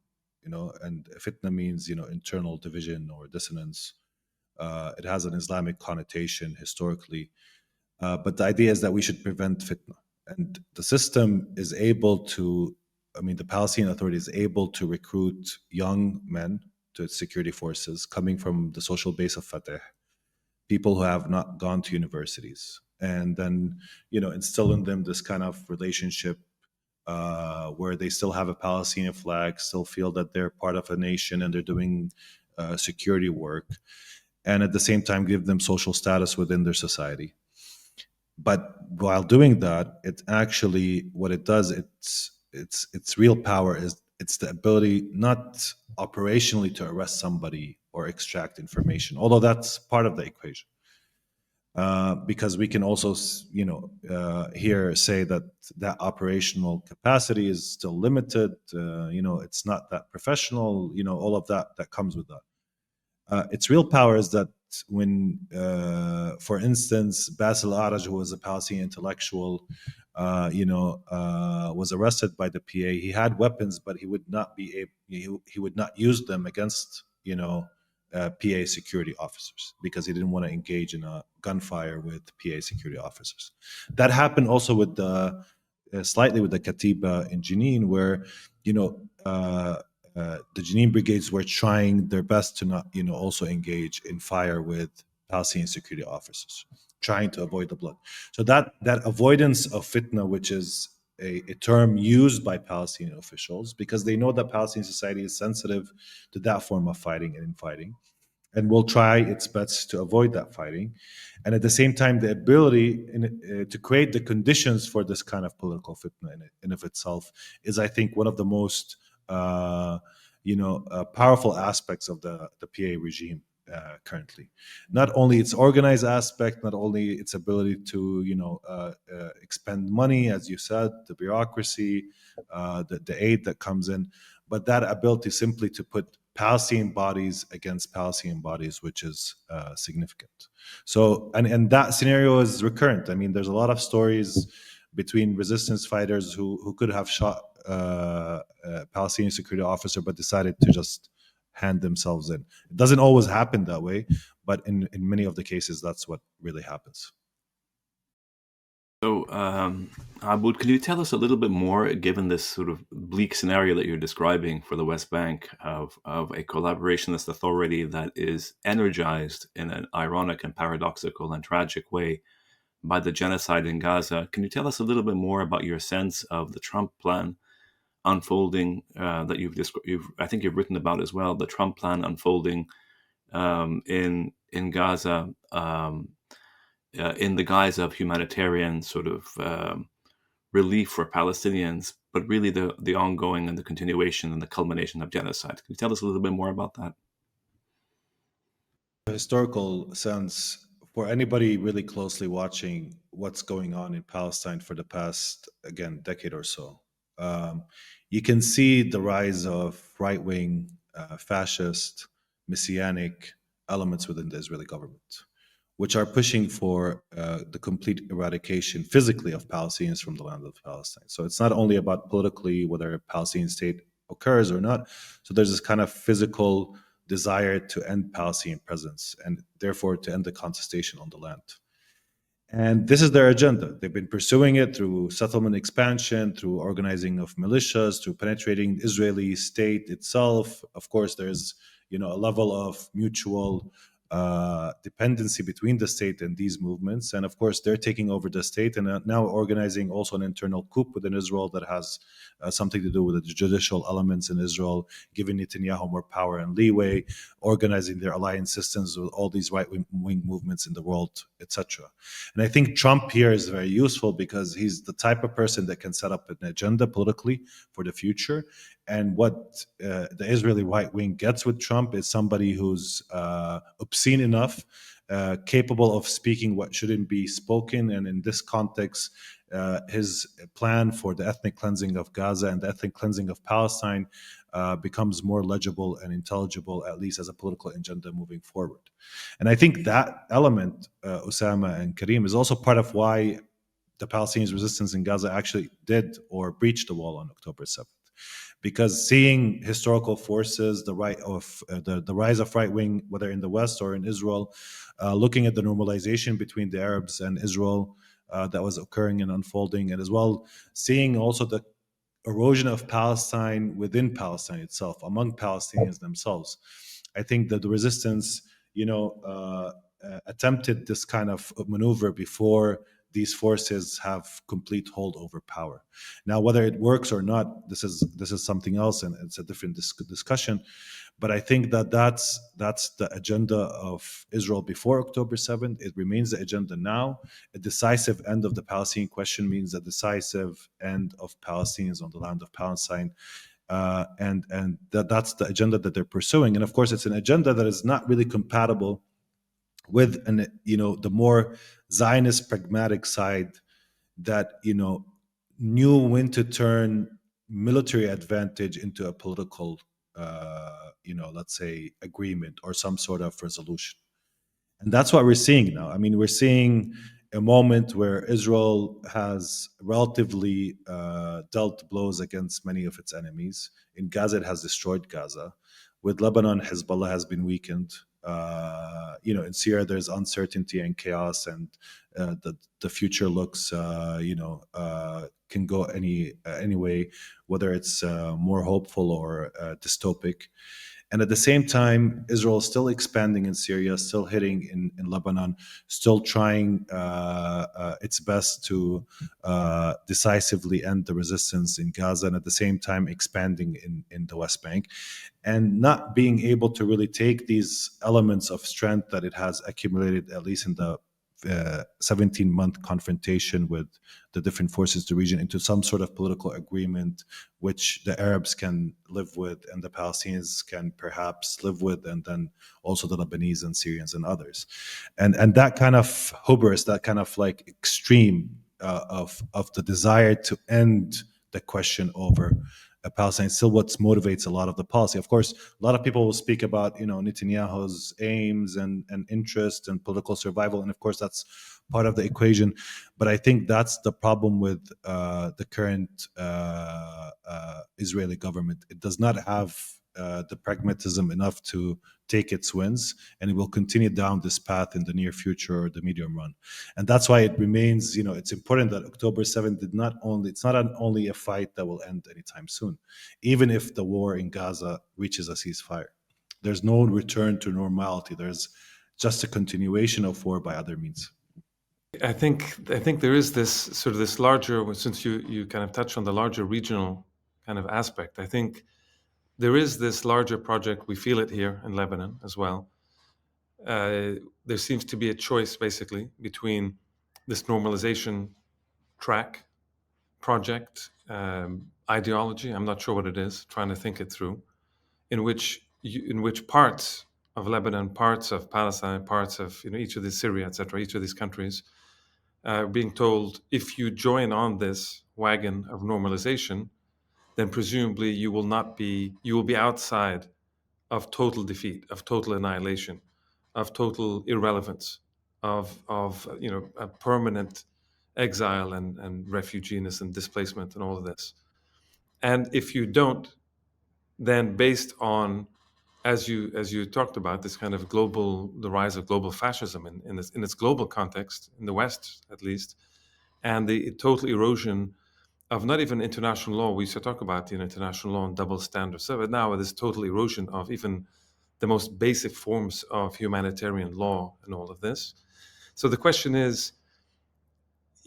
And fitna means, internal division or dissonance. It has an Islamic connotation historically. But the idea is that we should prevent fitna. And the system is able to, the Palestinian Authority is able to recruit young men to its security forces coming from the social base of Fatah, people who have not gone to universities, and then, instill in them this kind of relationship where they still have a Palestinian flag, still feel that they're part of a nation and they're doing security work, and at the same time give them social status within their society. But while doing that, it actually, what it does, its real power is it's the ability not operationally to arrest somebody or extract information, although that's part of the equation. Because we can also, here say that operational capacity is still limited. It's not that professional. All of that comes with that. Its real power is that when, for instance, Basil Araj, who was a Palestinian intellectual, was arrested by the PA. He had weapons, but he would not use them against PA security officers because he didn't want to engage in a gunfire with PA security officers. That happened also with the slightly with the Katiba in Jenin, where the Jenin brigades were trying their best to not also engage in fire with Palestinian security officers, trying to avoid the blood. So that avoidance of fitna, which is a term used by Palestinian officials because they know that Palestinian society is sensitive to that form of fighting and infighting, and will try its best to avoid that fighting. And at the same time, the ability to create the conditions for this kind of political fitna in of itself is, I think, one of the most powerful aspects of the PA regime currently. Not only its organized aspect, not only its ability to expend money, as you said, the bureaucracy, the aid that comes in, but that ability simply to put Palestinian bodies against Palestinian bodies, which is significant. So, and that scenario is recurrent. I mean, there's a lot of stories between resistance fighters who could have shot a Palestinian security officer, but decided to just hand themselves in. It doesn't always happen that way, but in many of the cases, that's what really happens. So, Abud, can you tell us a little bit more, given this sort of bleak scenario that you're describing for the West Bank, of a collaborationist authority that is energized in an ironic and paradoxical and tragic way by the genocide in Gaza? Can you tell us a little bit more about your sense of the Trump plan unfolding that I think you've written about as well, the Trump plan unfolding in Gaza, in the guise of humanitarian sort of relief for Palestinians, but really the ongoing and the continuation and the culmination of genocide. Can you tell us a little bit more about that? Historical sense, for anybody really closely watching what's going on in Palestine for the past, again, decade or so, you can see the rise of right-wing, fascist, messianic elements within the Israeli government, which are pushing for the complete eradication physically of Palestinians from the land of Palestine. So it's not only about politically whether a Palestinian state occurs or not. So there's this kind of physical desire to end Palestinian presence and therefore to end the contestation on the land. And this is their agenda. They've been pursuing it through settlement expansion, through organizing of militias, through penetrating the Israeli state itself. Of course, there's a level of mutual dependency between the state and these movements. And of course, they're taking over the state and now organizing also an internal coup within Israel that has something to do with the judicial elements in Israel, giving Netanyahu more power and leeway, organizing their alliance systems with all these right-wing movements in the world, etc. And I think Trump here is very useful because he's the type of person that can set up an agenda politically for the future. And what the Israeli right wing gets with Trump is somebody who's obscene enough, capable of speaking what shouldn't be spoken. And in this context, his plan for the ethnic cleansing of Gaza and the ethnic cleansing of Palestine becomes more legible and intelligible, at least as a political agenda moving forward. And I think that element, Osama and Karim, is also part of why the Palestinian resistance in Gaza actually did or breached the wall on October 7th. Because seeing historical forces, the rise of right wing, whether in the West or in Israel, looking at the normalization between the Arabs and Israel that was occurring and unfolding, and as well seeing also the erosion of Palestine within Palestine itself, among Palestinians themselves. I think that the resistance, attempted this kind of maneuver before these forces have complete hold over power. Now, whether it works or not, this is something else, and it's a different discussion. But I think that's the agenda of Israel before October 7th. It remains the agenda now. A decisive end of the Palestinian question means a decisive end of Palestinians on the land of Palestine. And that's the agenda that they're pursuing. And of course, it's an agenda that is not really compatible with the more Zionist pragmatic side that knew when to turn military advantage into a political let's say agreement or some sort of resolution. And that's what we're seeing now. I mean, we're seeing a moment where Israel has relatively dealt blows against many of its enemies. In Gaza, it has destroyed Gaza. With Lebanon, Hezbollah has been weakened. In Syria, there's uncertainty and chaos, and the future looks, can go any way, whether it's more hopeful or dystopic. And at the same time, Israel is still expanding in Syria, still hitting in Lebanon, still trying its best to decisively end the resistance in Gaza, and at the same time expanding in the West Bank, and not being able to really take these elements of strength that it has accumulated, at least in the 17-month confrontation with the different forces of the region, into some sort of political agreement which the Arabs can live with and the Palestinians can perhaps live with, and then also the Lebanese and Syrians and others. And that kind of hubris, that kind of like extreme of the desire to end the question over Palestine, still what motivates a lot of the policy. Of course, a lot of people will speak about Netanyahu's aims and interest and political survival, and of course that's part of the equation. But I think that's the problem with the current Israeli government. It does not have the pragmatism enough to take its wins, and it will continue down this path in the near future or the medium run. And that's why it remains, it's important that October 7th it's not only a fight that will end anytime soon, even if the war in Gaza reaches a ceasefire. There's no return to normality. There's just a continuation of war by other means. I think there is this larger, since you kind of touched on the larger regional kind of aspect, I think there is this larger project. We feel it here in Lebanon as well. There seems to be a choice basically between this normalization track project, ideology, I'm not sure what it is, trying to think it through, in which parts of Lebanon, parts of Palestine, parts of each of these Syria, etc., each of these countries, being told, if you join on this wagon of normalization, then presumably you will be outside of total defeat, of total annihilation, of total irrelevance, of a permanent exile and refugees and displacement and all of this. And if you don't, then based on, as you talked about, this kind of the rise of global fascism in its global context, in the West at least, and the total erosion of not even international law. We used to talk about international law and double standards. So now this total erosion of even the most basic forms of humanitarian law and all of this. So the question is,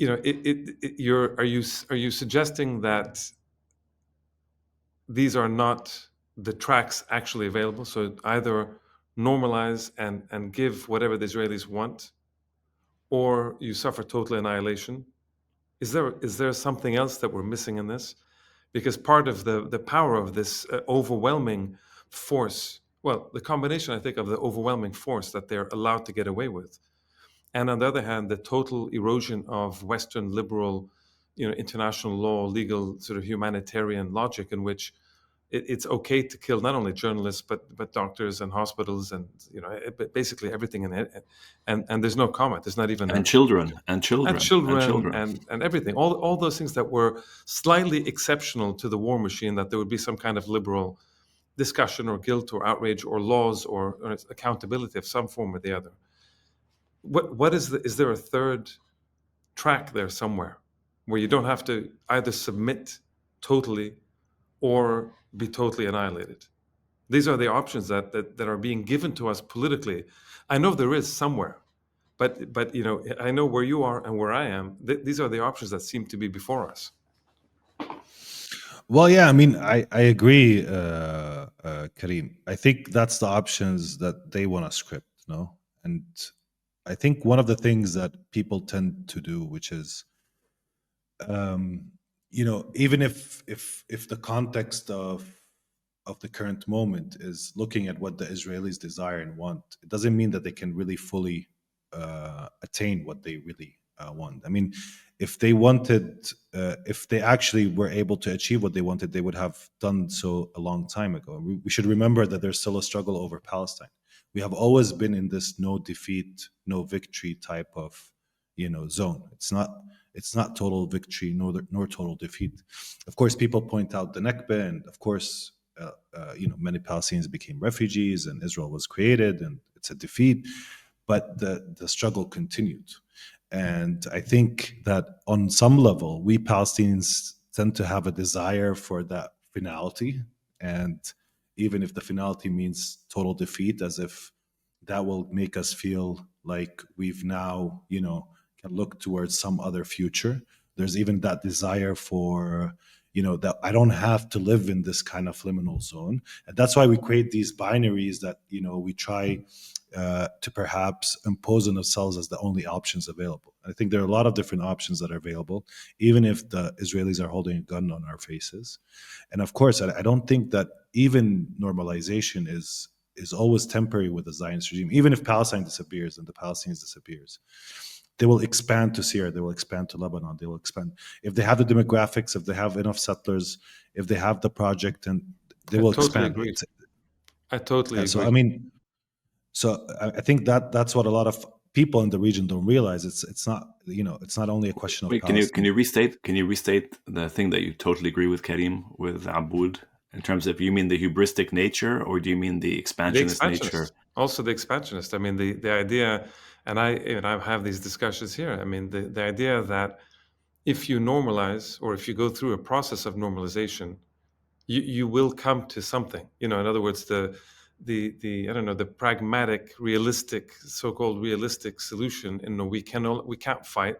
are you suggesting that these are not the tracks actually available? So either normalize and give whatever the Israelis want, or you suffer total annihilation. Is there something else that we're missing in this? Because part of the power of this overwhelming force, well, the combination, I think, of the overwhelming force that they're allowed to get away with, and on the other hand, the total erosion of Western liberal, international law, legal sort of humanitarian logic, in which it's okay to kill not only journalists but doctors and hospitals and basically everything in it, and there's no comment. There's not even children and everything. All those things that were slightly exceptional to the war machine, that there would be some kind of liberal discussion or guilt or outrage or laws or accountability of some form or the other. What is there a third track there somewhere where you don't have to either submit totally or be totally annihilated? These are the options that are being given to us politically. I know there is somewhere, but I know where you are and where I am. These are the options that seem to be before us. Well, yeah, I mean, I agree, Karim. I think that's the options that they want to script, And I think one of the things that people tend to do, which is, even if the context of the current moment is looking at what the Israelis desire and want, it doesn't mean that they can really fully attain what they really want. I mean, if they wanted, if they actually were able to achieve what they wanted, they would have done so a long time ago. We should remember that there's still a struggle over Palestine. We have always been in this no defeat, no victory type of, zone. It's not total victory nor total defeat. Of course, people point out the Nakba, and of course, many Palestinians became refugees, and Israel was created, and it's a defeat. But the struggle continued, and I think that on some level, we Palestinians tend to have a desire for that finality, and even if the finality means total defeat, as if that will make us feel like we've now, can look towards some other future. There's even that desire for, that I don't have to live in this kind of liminal zone. And that's why we create these binaries that, we try to perhaps impose on ourselves as the only options available. I think there are a lot of different options that are available, even if the Israelis are holding a gun on our faces. And of course, I don't think that even normalization is always temporary with the Zionist regime. Even if Palestine disappears and the Palestinians disappears, they will expand to Syria, they will expand to Lebanon, they will expand. If they have the demographics, if they have enough settlers, if they have the project, and they will totally expand. agree. I totally So agree. I think that's what a lot of people in the region don't realize. It's not it's not only a question of Wait, Palestine. can you restate the thing that you totally agree with Karim, with Aboud, in terms of, you mean the hubristic nature, or do you mean the The expansionist nature? expansionist, also the expansionist. I mean, the idea, and I have these discussions here. I mean, the idea that if you normalize, or if you go through a process of normalization, you will come to something. In other words, the I don't know, the pragmatic, realistic, so-called realistic solution. We can't fight.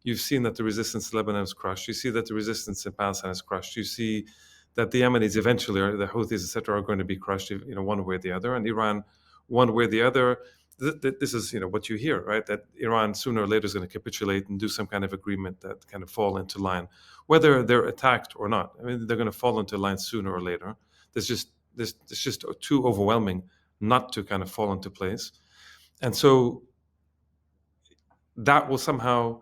You've seen that the resistance in Lebanon is crushed. You see that the resistance in Palestine is crushed. You see that the Yemenis eventually, or the Houthis, etc., are going to be crushed, one way or the other, and Iran, one way or the other. This is, what you hear, right? That Iran sooner or later is going to capitulate and do some kind of agreement that kind of fall into line, whether they're attacked or not. I mean, they're going to fall into line sooner or later. It's just too overwhelming not to kind of fall into place, and so that will somehow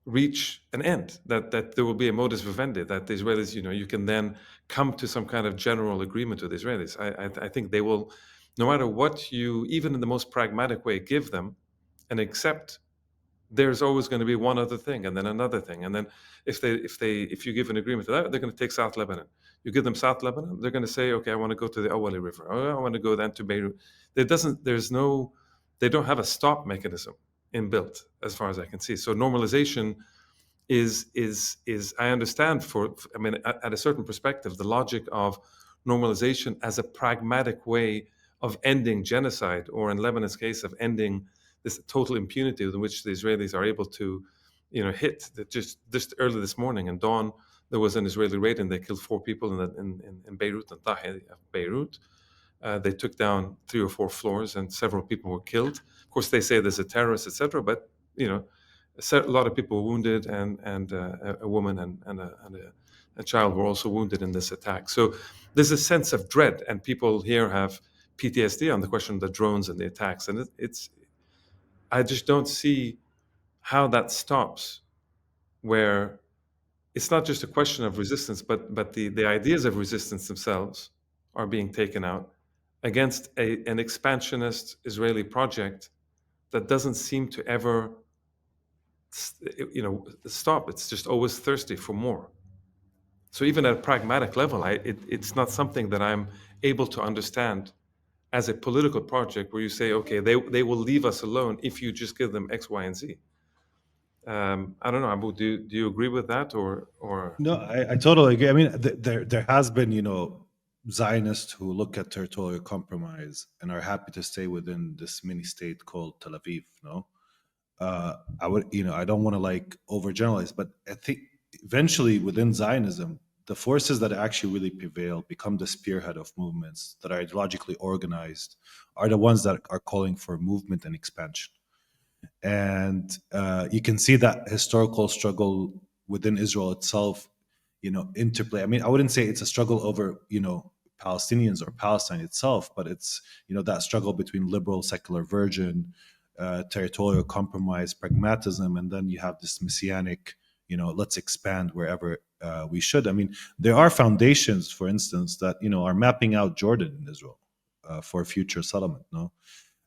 reach an end, that there will be a modus vivendi, that the Israelis, you can then come to some kind of general agreement with the Israelis. I think they will, no matter what you, even in the most pragmatic way, give them and accept, there's always going to be one other thing, and then another thing, and then if you give an agreement to that, they're going to take South Lebanon. You give them South Lebanon, they're going to say, okay, I want to go to the Awali River, or I want to go then to Beirut. They don't have a stop mechanism inbuilt, as far as I can see. So normalization is I understand, at a certain perspective, the logic of normalization as a pragmatic way of ending genocide, or in Lebanon's case, of ending this total impunity with which the Israelis are able to, hit. That just early this morning in dawn, there was an Israeli raid and they killed 4 people in Beirut, in Tahi of Beirut. They took down 3 or 4 floors and several people were killed. Of course, they say there's a terrorist, etc. But a lot of people were wounded, and a woman and a child were also wounded in this attack. So there's a sense of dread, and people here have PTSD on the question of the drones and the attacks, and I just don't see how that stops. Where it's not just a question of resistance, but the ideas of resistance themselves are being taken out against an expansionist Israeli project that doesn't seem to ever, stop. It's just always thirsty for more. So even at a pragmatic level, it's not something that I'm able to understand as a political project where you say, okay, they will leave us alone if you just give them X, Y, and Z. I don't know, Abu, do you agree with that, or? No, I totally agree. I mean, there has been, Zionists who look at territorial compromise and are happy to stay within this mini state called Tel Aviv. No, I would, I don't want to overgeneralize, but I think eventually within Zionism, the forces that actually really prevail, become the spearhead of movements that are ideologically organized, are the ones that are calling for movement and expansion. And you can see that historical struggle within Israel itself, interplay. I mean, I wouldn't say it's a struggle over, Palestinians or Palestine itself, but it's, that struggle between liberal, secular virgin, territorial compromise, pragmatism, and then you have this messianic, let's expand wherever we should. I mean, there are foundations, for instance, that, are mapping out Jordan in Israel for future settlement, no?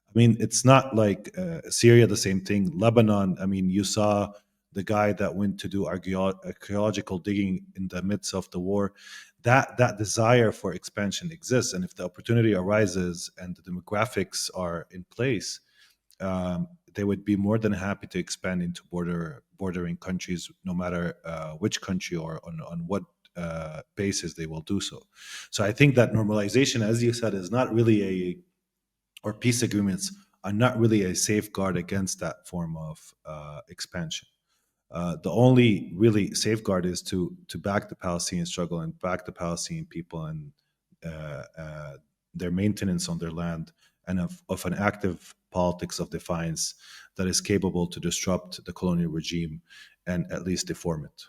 I mean, it's not like Syria, the same thing. Lebanon, I mean, you saw the guy that went to do archaeological digging in the midst of the war. That desire for expansion exists, and if the opportunity arises and the demographics are in place, they would be more than happy to expand into bordering countries, no matter which country or on what basis they will do so. So I think that normalization, as you said, is not really or peace agreements are not really a safeguard against that form of expansion. The only really safeguard is to back the Palestinian struggle and back the Palestinian people and their maintenance on their land, and of an active politics of defiance that is capable to disrupt the colonial regime and at least deform it.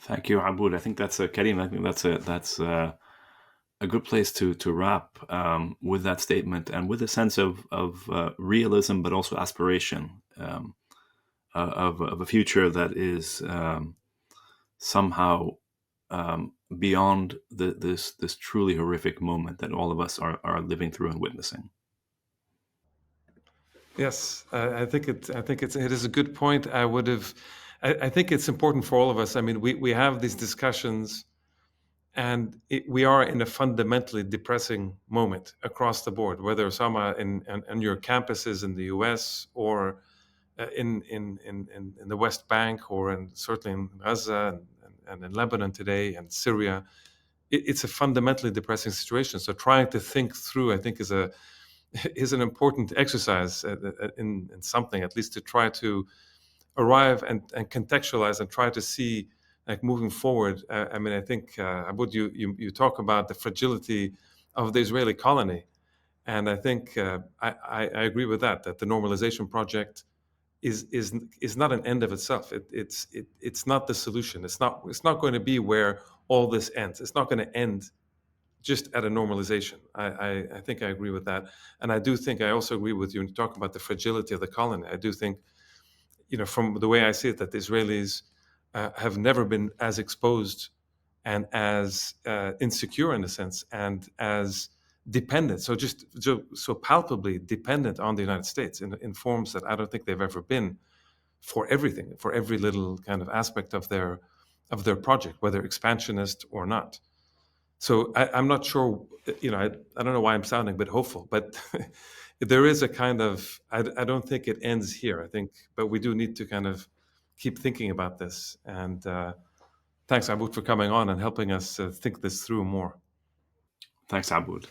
Thank you, Aboud. I think that's Karim. I think that's a good place to wrap with that statement and with a sense of realism, but also aspiration of a future that is somehow beyond this truly horrific moment that all of us are living through and witnessing. Yes, I think it is a good point. I think it's important for all of us. I mean, we have these discussions, and we are in a fundamentally depressing moment across the board, whether Osama in your campuses in the U.S. or in the West Bank, or certainly in Gaza and in Lebanon today and Syria. It's a fundamentally depressing situation. So trying to think through, I think, is an important exercise in something, at least to try to arrive and contextualize and try to see, like, moving forward. I mean, I think Aboud, you talk about the fragility of the Israeli colony, and I think I agree with that the normalization project is not an end of itself. It's not the solution. It's not going to be where all this ends. It's not going to end just at a normalization. I think I agree with that. And I do think I also agree with you when you talk about the fragility of the colony. I do think, from the way I see it, that the Israelis have never been as exposed and as insecure, in a sense, and as dependent, so palpably dependent on the United States in forms that I don't think they've ever been, for everything, for every little kind of aspect of their project, whether expansionist or not. So I'm not sure, I don't know why I'm sounding a bit hopeful, but there is a kind of, I don't think it ends here, I think, but we do need to kind of keep thinking about this. And thanks, Aboud, for coming on and helping us think this through more. Thanks, Aboud.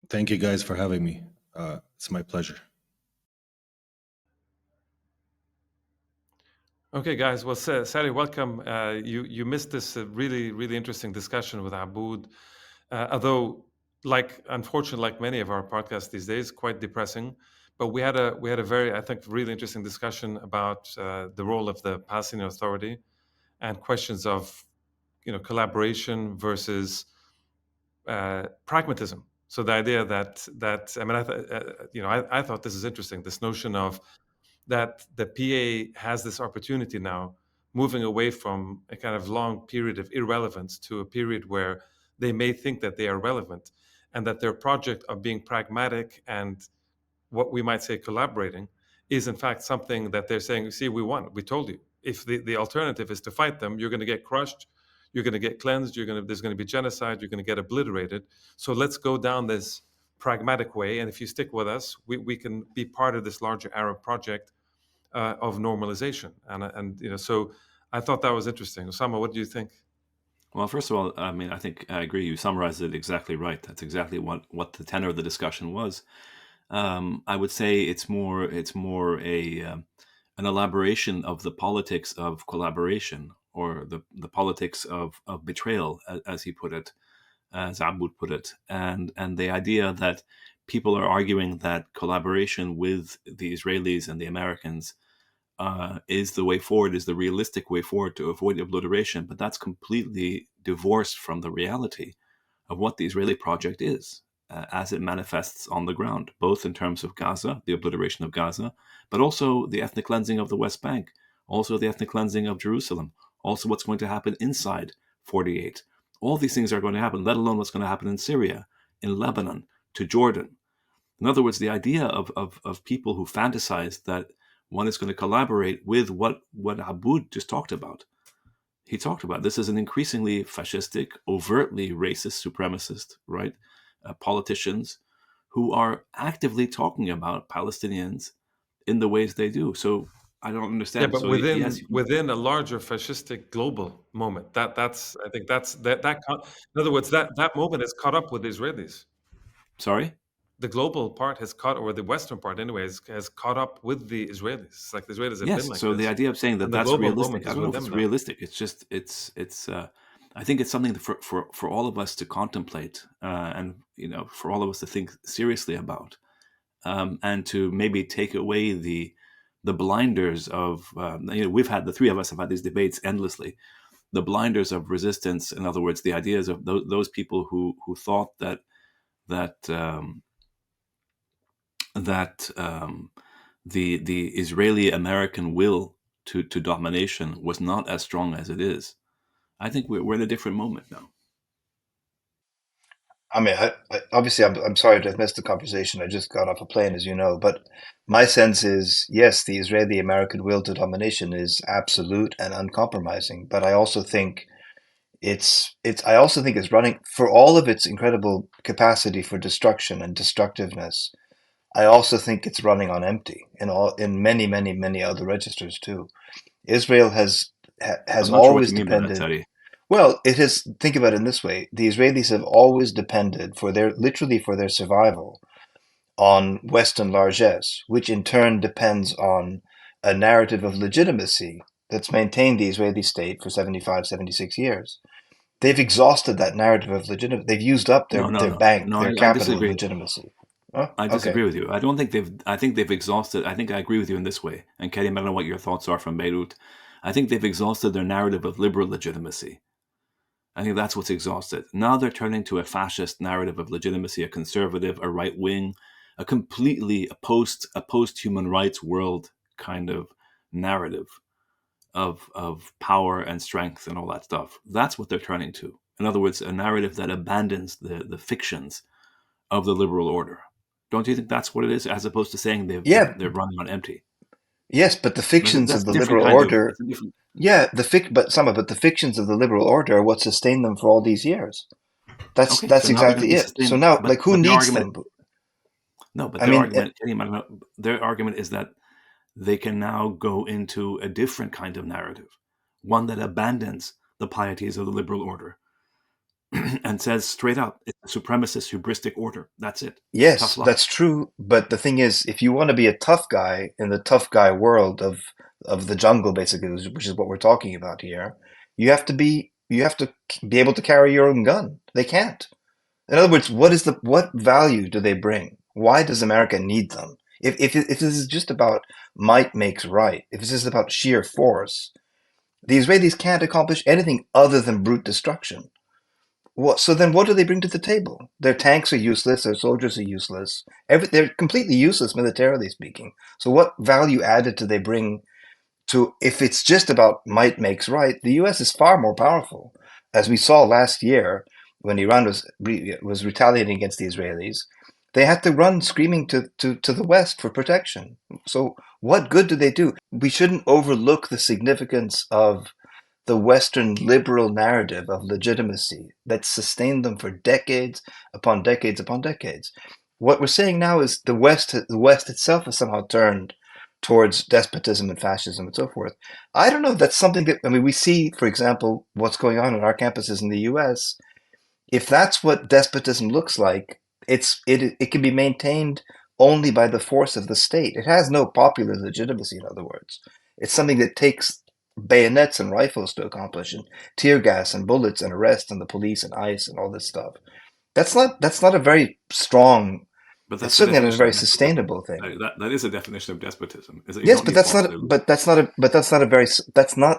Thank you guys for having me. It's my pleasure. Okay, guys. Well, Sari, welcome. You missed this really, really interesting discussion with Aboud. Although, unfortunately, like many of our podcasts these days, quite depressing. But we had a very, I think, really interesting discussion about the role of the Palestinian Authority and questions of, collaboration versus pragmatism. So the idea that I mean, I thought this is interesting. This notion of that the PA has this opportunity now, moving away from a kind of long period of irrelevance to a period where they may think that they are relevant, and that their project of being pragmatic and what we might say collaborating is in fact something that they're saying, see, we won. We told you. If the alternative is to fight them, you're going to get crushed, you're going to get cleansed, there's going to be genocide, you're going to get obliterated. So let's go down this pragmatic way, and if you stick with us, we can be part of this larger Arab project of normalization. And so I thought that was interesting. Osama, what do you think? Well, first of all, I mean, I think I agree. You summarized it exactly right. That's exactly what the tenor of the discussion was. I would say it's more an elaboration of the politics of collaboration, or the politics of betrayal, as he put it, as Aboud put it, and the idea that people are arguing that collaboration with the Israelis and the Americans is the way forward, is the realistic way forward to avoid obliteration. But that's completely divorced from the reality of what the Israeli project is, as it manifests on the ground, both in terms of Gaza, the obliteration of Gaza, but also the ethnic cleansing of the West Bank, also the ethnic cleansing of Jerusalem, also what's going to happen inside 48. All these things are going to happen, let alone what's going to happen in Syria, in Lebanon, to Jordan. In other words, the idea of people who fantasize that one is going to collaborate with what Aboud just talked about. He talked about this is an increasingly fascistic, overtly racist, supremacist, right? Politicians who are actively talking about Palestinians in the ways they do. So I don't Yeah, understand. but So yes, within a larger fascistic global moment, that's I think in other words, that moment is caught up with the Israelis. sorry. The global part has caught, or the Western part, anyway, has caught up with the Israelis. It's like the Israelis have been Yes. like So the this, idea of saying that and the that's global realistic, moment I is don't know with if it's them now. realistic. It's just it's. I think it's something for all of us to contemplate, and for all of us to think seriously about, and to maybe take away the blinders of we've had, the three of us have had these debates endlessly, the blinders of resistance. In other words, the ideas of those people who thought that the Israeli American will to domination was not as strong as it is. I think we're in a different moment now. I mean, obviously, I'm sorry to have missed the conversation. I just got off a plane, as you know. But my sense is, yes, the Israeli-American will to domination is absolute and uncompromising. But I also think I also think it's running, for all of its incredible capacity for destruction and destructiveness. I also think it's running on empty in many, many, many other registers too. Israel has I'm not sure what always you mean by that, depended. Teddy. Well, it has. Think about it in this way: the Israelis have always depended literally for their survival on Western largesse, which in turn depends on a narrative of legitimacy that's maintained the Israeli state for 75, 76 years. They've exhausted that narrative of legitimacy. They've used up No, no, their no, bank, no. their I capital of disagree. legitimacy. Oh, I okay. disagree with you. I don't think they've. I think they've exhausted. I think I agree with you in this way. And Karim, I don't know what your thoughts are from Beirut. I think they've exhausted their narrative of liberal legitimacy. I think that's what's exhausted. Now they're turning to a fascist narrative of legitimacy, a conservative, a right wing, a completely a post human rights world kind of narrative of power and strength and all that stuff. That's what they're turning to. In other words, a narrative that abandons the fictions of the liberal order. Don't you think that's what it is, as opposed to saying Yeah, they're running on empty? yes, but the fictions That's of a the different liberal kind of. order, That's a different. yeah, but the fictions of the liberal order are what sustained them for all these years. Okay, so That's now they're going to exactly be it. So sustained, now, but like, who their needs argument. them? No, but I their mean, argument, their argument is that they can now go into a different kind of narrative, one that abandons the pieties of the liberal order and says straight up, it's a supremacist, hubristic order. That's it. yes, Tough luck. that's true. But the thing is, if you want to be a tough guy in the tough guy world of the jungle, basically, which is what we're talking about here, you have to be able to carry your own gun. They can't. In other words, what value do they bring? Why does America need them? If this is just about might makes right, if this is about sheer force, the Israelis can't accomplish anything other than brute destruction. So then what do they bring to the table? Their tanks are useless, their soldiers are useless. They're completely useless militarily speaking. So what value added do they bring to, if it's just about might makes right? The US is far more powerful. As we saw last year when Iran was retaliating against the Israelis, they had to run screaming to the West for protection. So what good do they do? We shouldn't overlook the significance of the Western liberal narrative of legitimacy that sustained them for decades upon decades upon decades. What we're saying now is the West itself has somehow turned towards despotism and fascism and so forth. I don't know. That's something that, I mean, we see, for example, what's going on in our campuses in the U.S. If that's what despotism looks like, it can be maintained only by the force of the state. It has no popular legitimacy, in other words. It's something that takes bayonets and rifles to accomplish, and tear gas and bullets and arrests and the police and ICE and all this stuff. That's not a very strong. But It's that's the certainly not a definition very of despotism. sustainable thing. That is a definition of despotism. Is that you Yes, don't but need popular. that's not a very that's not.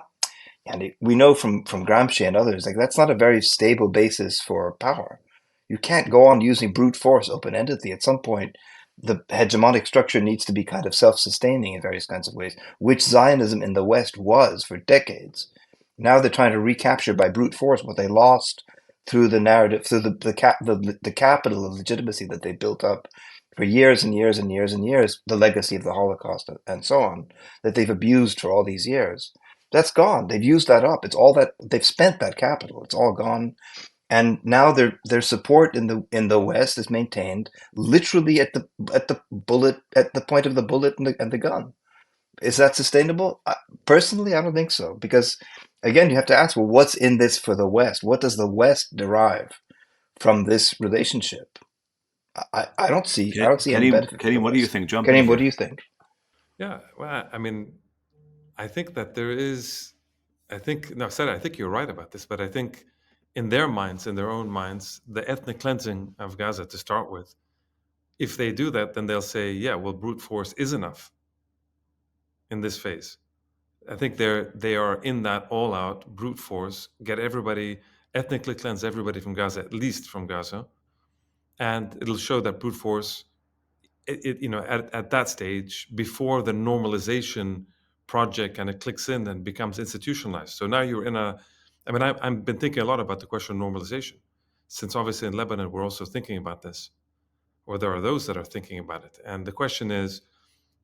And we know from Gramsci and others, like that's not a very stable basis for power. You can't go on using brute force open-endedly. At some point, the hegemonic structure needs to be kind of self-sustaining in various kinds of ways, which Zionism in the West was for decades. Now they're trying to recapture by brute force what they lost through the narrative, through the capital of legitimacy that they built up for years and years and years and years, the legacy of the Holocaust and so on, that they've abused for all these years. That's gone. They've used that up. It's all that they've spent that capital. It's all gone. And now their support in the West is maintained literally at the point of the bullet and the gun. Is that sustainable? Personally, I don't think so. Because again, you have to ask, well, what's in this for the West? What does the West derive from this relationship? I don't see any benefit. Kenny, what do you think? Jump Kenny, in what do here. you think? Yeah, well, I mean, I think that there is. I think no, Sarah, I think you're right about this, but I think in their minds, in their own minds, the ethnic cleansing of Gaza to start with, if they do that, then they'll say, yeah, well, brute force is enough in this phase. I think they are in that all-out brute force, get everybody, ethnically cleanse everybody from Gaza, at least from Gaza, and it'll show that brute force, at that stage, before the normalization project kind of clicks in and becomes institutionalized. So now you're in I've been thinking a lot about the question of normalization, since obviously in Lebanon we're also thinking about this, or there are those that are thinking about it. And the question is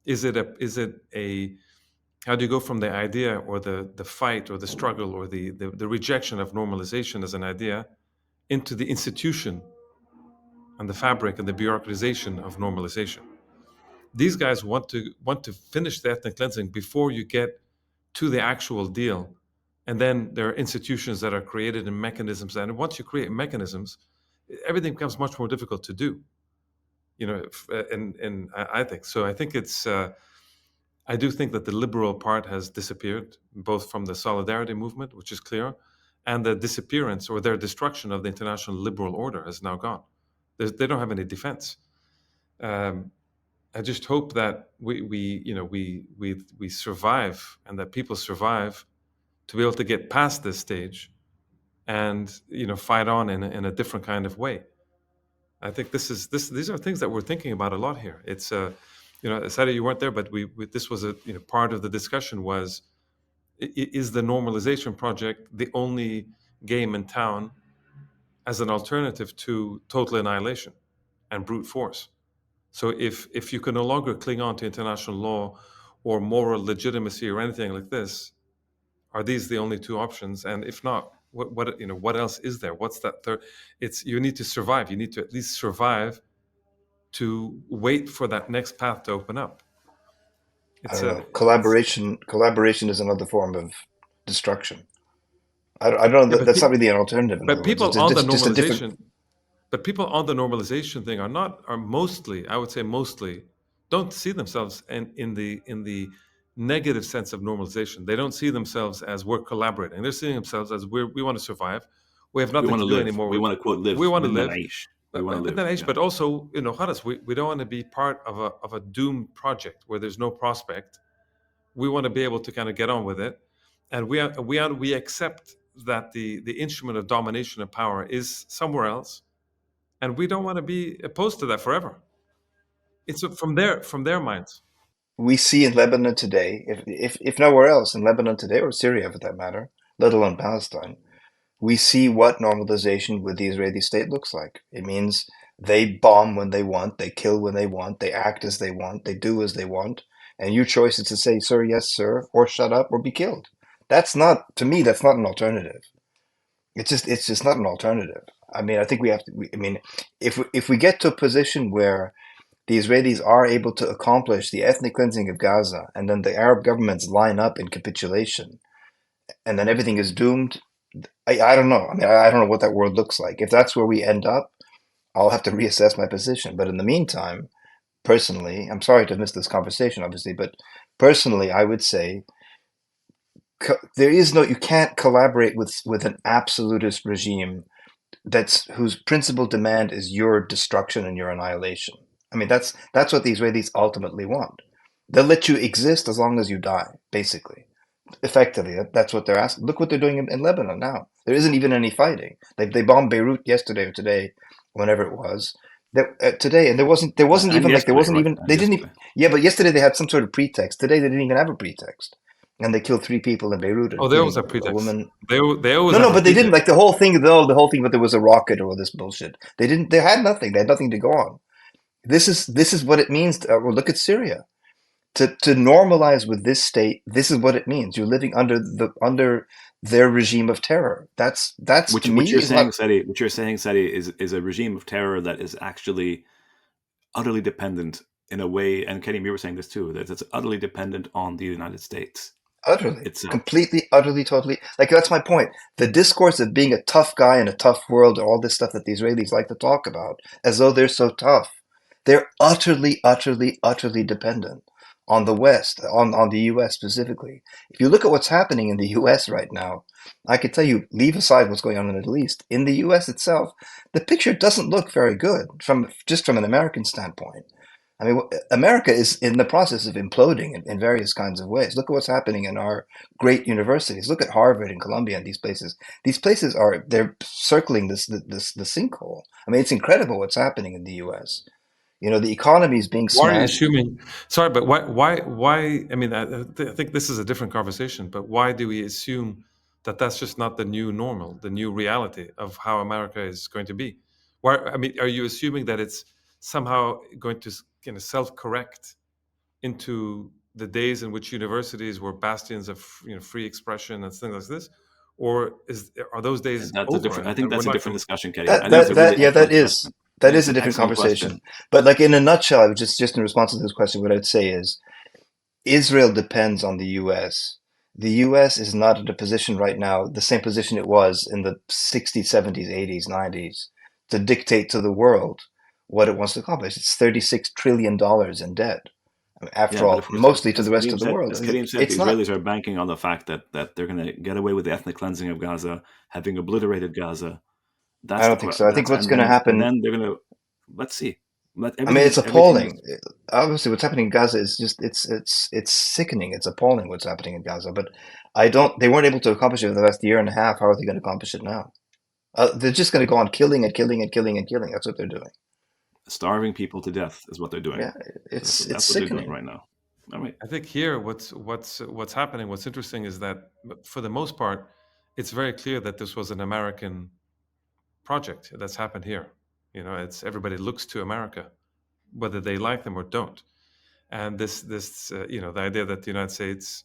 it a how do you go from the idea or the fight or the struggle or the rejection of normalization as an idea into the institution and the fabric and the bureaucratization of normalization? These guys want to finish the ethnic cleansing before you get to the actual deal. And then there are institutions that are created and mechanisms. And once you create mechanisms, everything becomes much more difficult to do. And I think so. I think it's. I do think that the liberal part has disappeared, both from the solidarity movement, which is clear, and the disappearance or their destruction of the international liberal order has now gone. They don't have any defense. I just hope that we survive, and that people survive to be able to get past this stage and fight on in a different kind of way. I think these are things that we're thinking about a lot here. It's Sadie, you weren't there, but this was a part of the discussion was, is the normalization project the only game in town as an alternative to total annihilation and brute force? So if you can no longer cling on to international law or moral legitimacy or anything like this, are these the only two options? And if not, what else is there? What's that third? It's you need to survive. You need to at least survive to wait for that next path to open up. I don't know. Collaboration is another form of destruction. I don't know. That's not really an alternative. But people on the normalization. But people on the normalization thing are mostly, I would say mostly, don't see themselves in the negative sense of normalization. They don't see themselves as we're collaborating. They're seeing themselves as we want to survive. We have nothing to do anymore. We want to quote live. We want to live. We want to live. But also, we don't want to be part of a doomed project where there's no prospect. We want to be able to kind of get on with it, and we accept that the instrument of domination and power is somewhere else. And we don't want to be opposed to that forever. It's from their minds. We see in Lebanon today, if nowhere else, in Lebanon today, or Syria for that matter, let alone Palestine, we see what normalization with the Israeli state looks like. It means they bomb when they want, they kill when they want, they act as they want, they do as they want, and your choice is to say, sir, yes, sir, or shut up, or be killed. That's not an alternative. It's just not an alternative. I mean, I think we have to. If we get to a position where the Israelis are able to accomplish the ethnic cleansing of Gaza, and then the Arab governments line up in capitulation, and then everything is doomed, I don't know. I mean, I don't know what that world looks like. If that's where we end up, I'll have to reassess my position. But in the meantime, personally, I'm sorry to miss this conversation, obviously, but personally, I would say you can't collaborate with an absolutist regime whose principal demand is your destruction and your annihilation. I mean, that's what the Israelis ultimately want. They'll let you exist as long as you die, basically. Effectively, that's what they're asking. Look what they're doing in Lebanon now. There isn't even any fighting. They bombed Beirut yesterday or today, whenever it was. Today, and there wasn't even they didn't even. Yeah, but yesterday they had some sort of pretext. Today they didn't even have a pretext. And they killed 3 people in Beirut. Oh, there was a pretext. Woman. They always but they didn't. Like the whole thing, but there was a rocket or this bullshit. They didn't. They had nothing. They had nothing to go on. This is what it means. Well, look at Syria. To normalize with this state, this is what it means. You're living under their regime of terror. That's to me you're is saying, not Seti, what you're saying, Seti, is a regime of terror that is actually utterly dependent in a way, and Kenny, you were saying this too, that it's utterly dependent on the United States utterly, itself. completely, utterly, totally. Like, that's my point. The discourse of being a tough guy in a tough world, all this stuff that the Israelis like to talk about, as though they're so tough. They're utterly, utterly, utterly dependent on the West, on the US specifically. If you look at what's happening in the US right now, I could tell you, leave aside what's going on in the Middle East. In the US itself, the picture doesn't look very good from an American standpoint. I mean, America is in the process of imploding in various kinds of ways. Look at what's happening in our great universities. Look at Harvard and Columbia and these places. These places they're circling the sinkhole. I mean, it's incredible what's happening in the U.S. You know, the economy is being Why are you smashed. assuming? Sorry, but why? I mean, I think this is a different conversation. But why do we assume that that's just not the new normal, the new reality of how America is going to be? Why? I mean, are you assuming that it's somehow going to self-correct into the days in which universities were bastions of free expression and things like this, or are those days That's a over? different. I think that's a different discussion, Kenny. I That think it's a that really that yeah, that excellent is question. that It's is a an different excellent conversation. question. But like in a nutshell, I would just in response to this question, what I'd say is Israel depends on the U.S. The U.S. is not in a position right now, the same position it was in the 60s, 70s, 80s, 90s, to dictate to the world what it wants to accomplish. It's $36 trillion in debt. I mean, after Yeah, but all, of course, mostly to the rest of the world. as Karim said, the It's not. Israelis are banking on the fact that they're going to get away with the ethnic cleansing of Gaza, having oblitterated Gaza. I don't think so. I think what's going to And happen. then they're going to, let's see. I mean, it's Everything is, appalling. Obviously, what's happening in Gaza is just it's sickening. It's appalling what's happening in Gaza. But I don't. They weren't able to accomplish it in the last year and a half. How are they going to accomplish it now? They're just going to go on killing and killing and killing and killing. That's what they're doing. starving people to death is what they're doing. Yeah, it's That's what they're doing sickening. right now. All right. I think here what's happening, what's interesting is that for the most part, it's very clear that this was an American project that's happened here. It's everybody looks to America, whether they like them or don't. And this the idea that the United States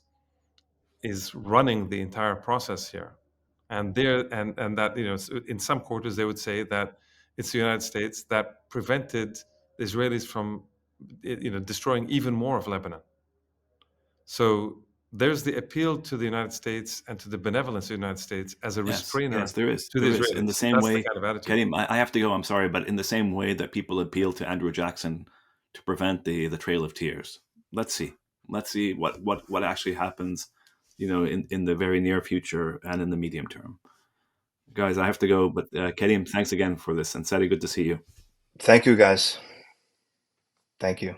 is running the entire process here, and that in some quarters they would say that it's the United States that prevented the Israelis from destroying even more of Lebanon. So there's the appeal to the United States and to the benevolence of the United States as a restrainer Yes, there is. to the There is. Israelis. In the same That's the way, kind of attitude. Karim, I have to go. I'm sorry, but in the same way that people appeal to Andrew Jackson to prevent the Trail of Tears. Let's see. Let's see what actually happens, in the very near future and in the medium term. Guys, I have to go. But Karim, thanks again for this. And Sadi, good to see you. Thank you, guys. Thank you.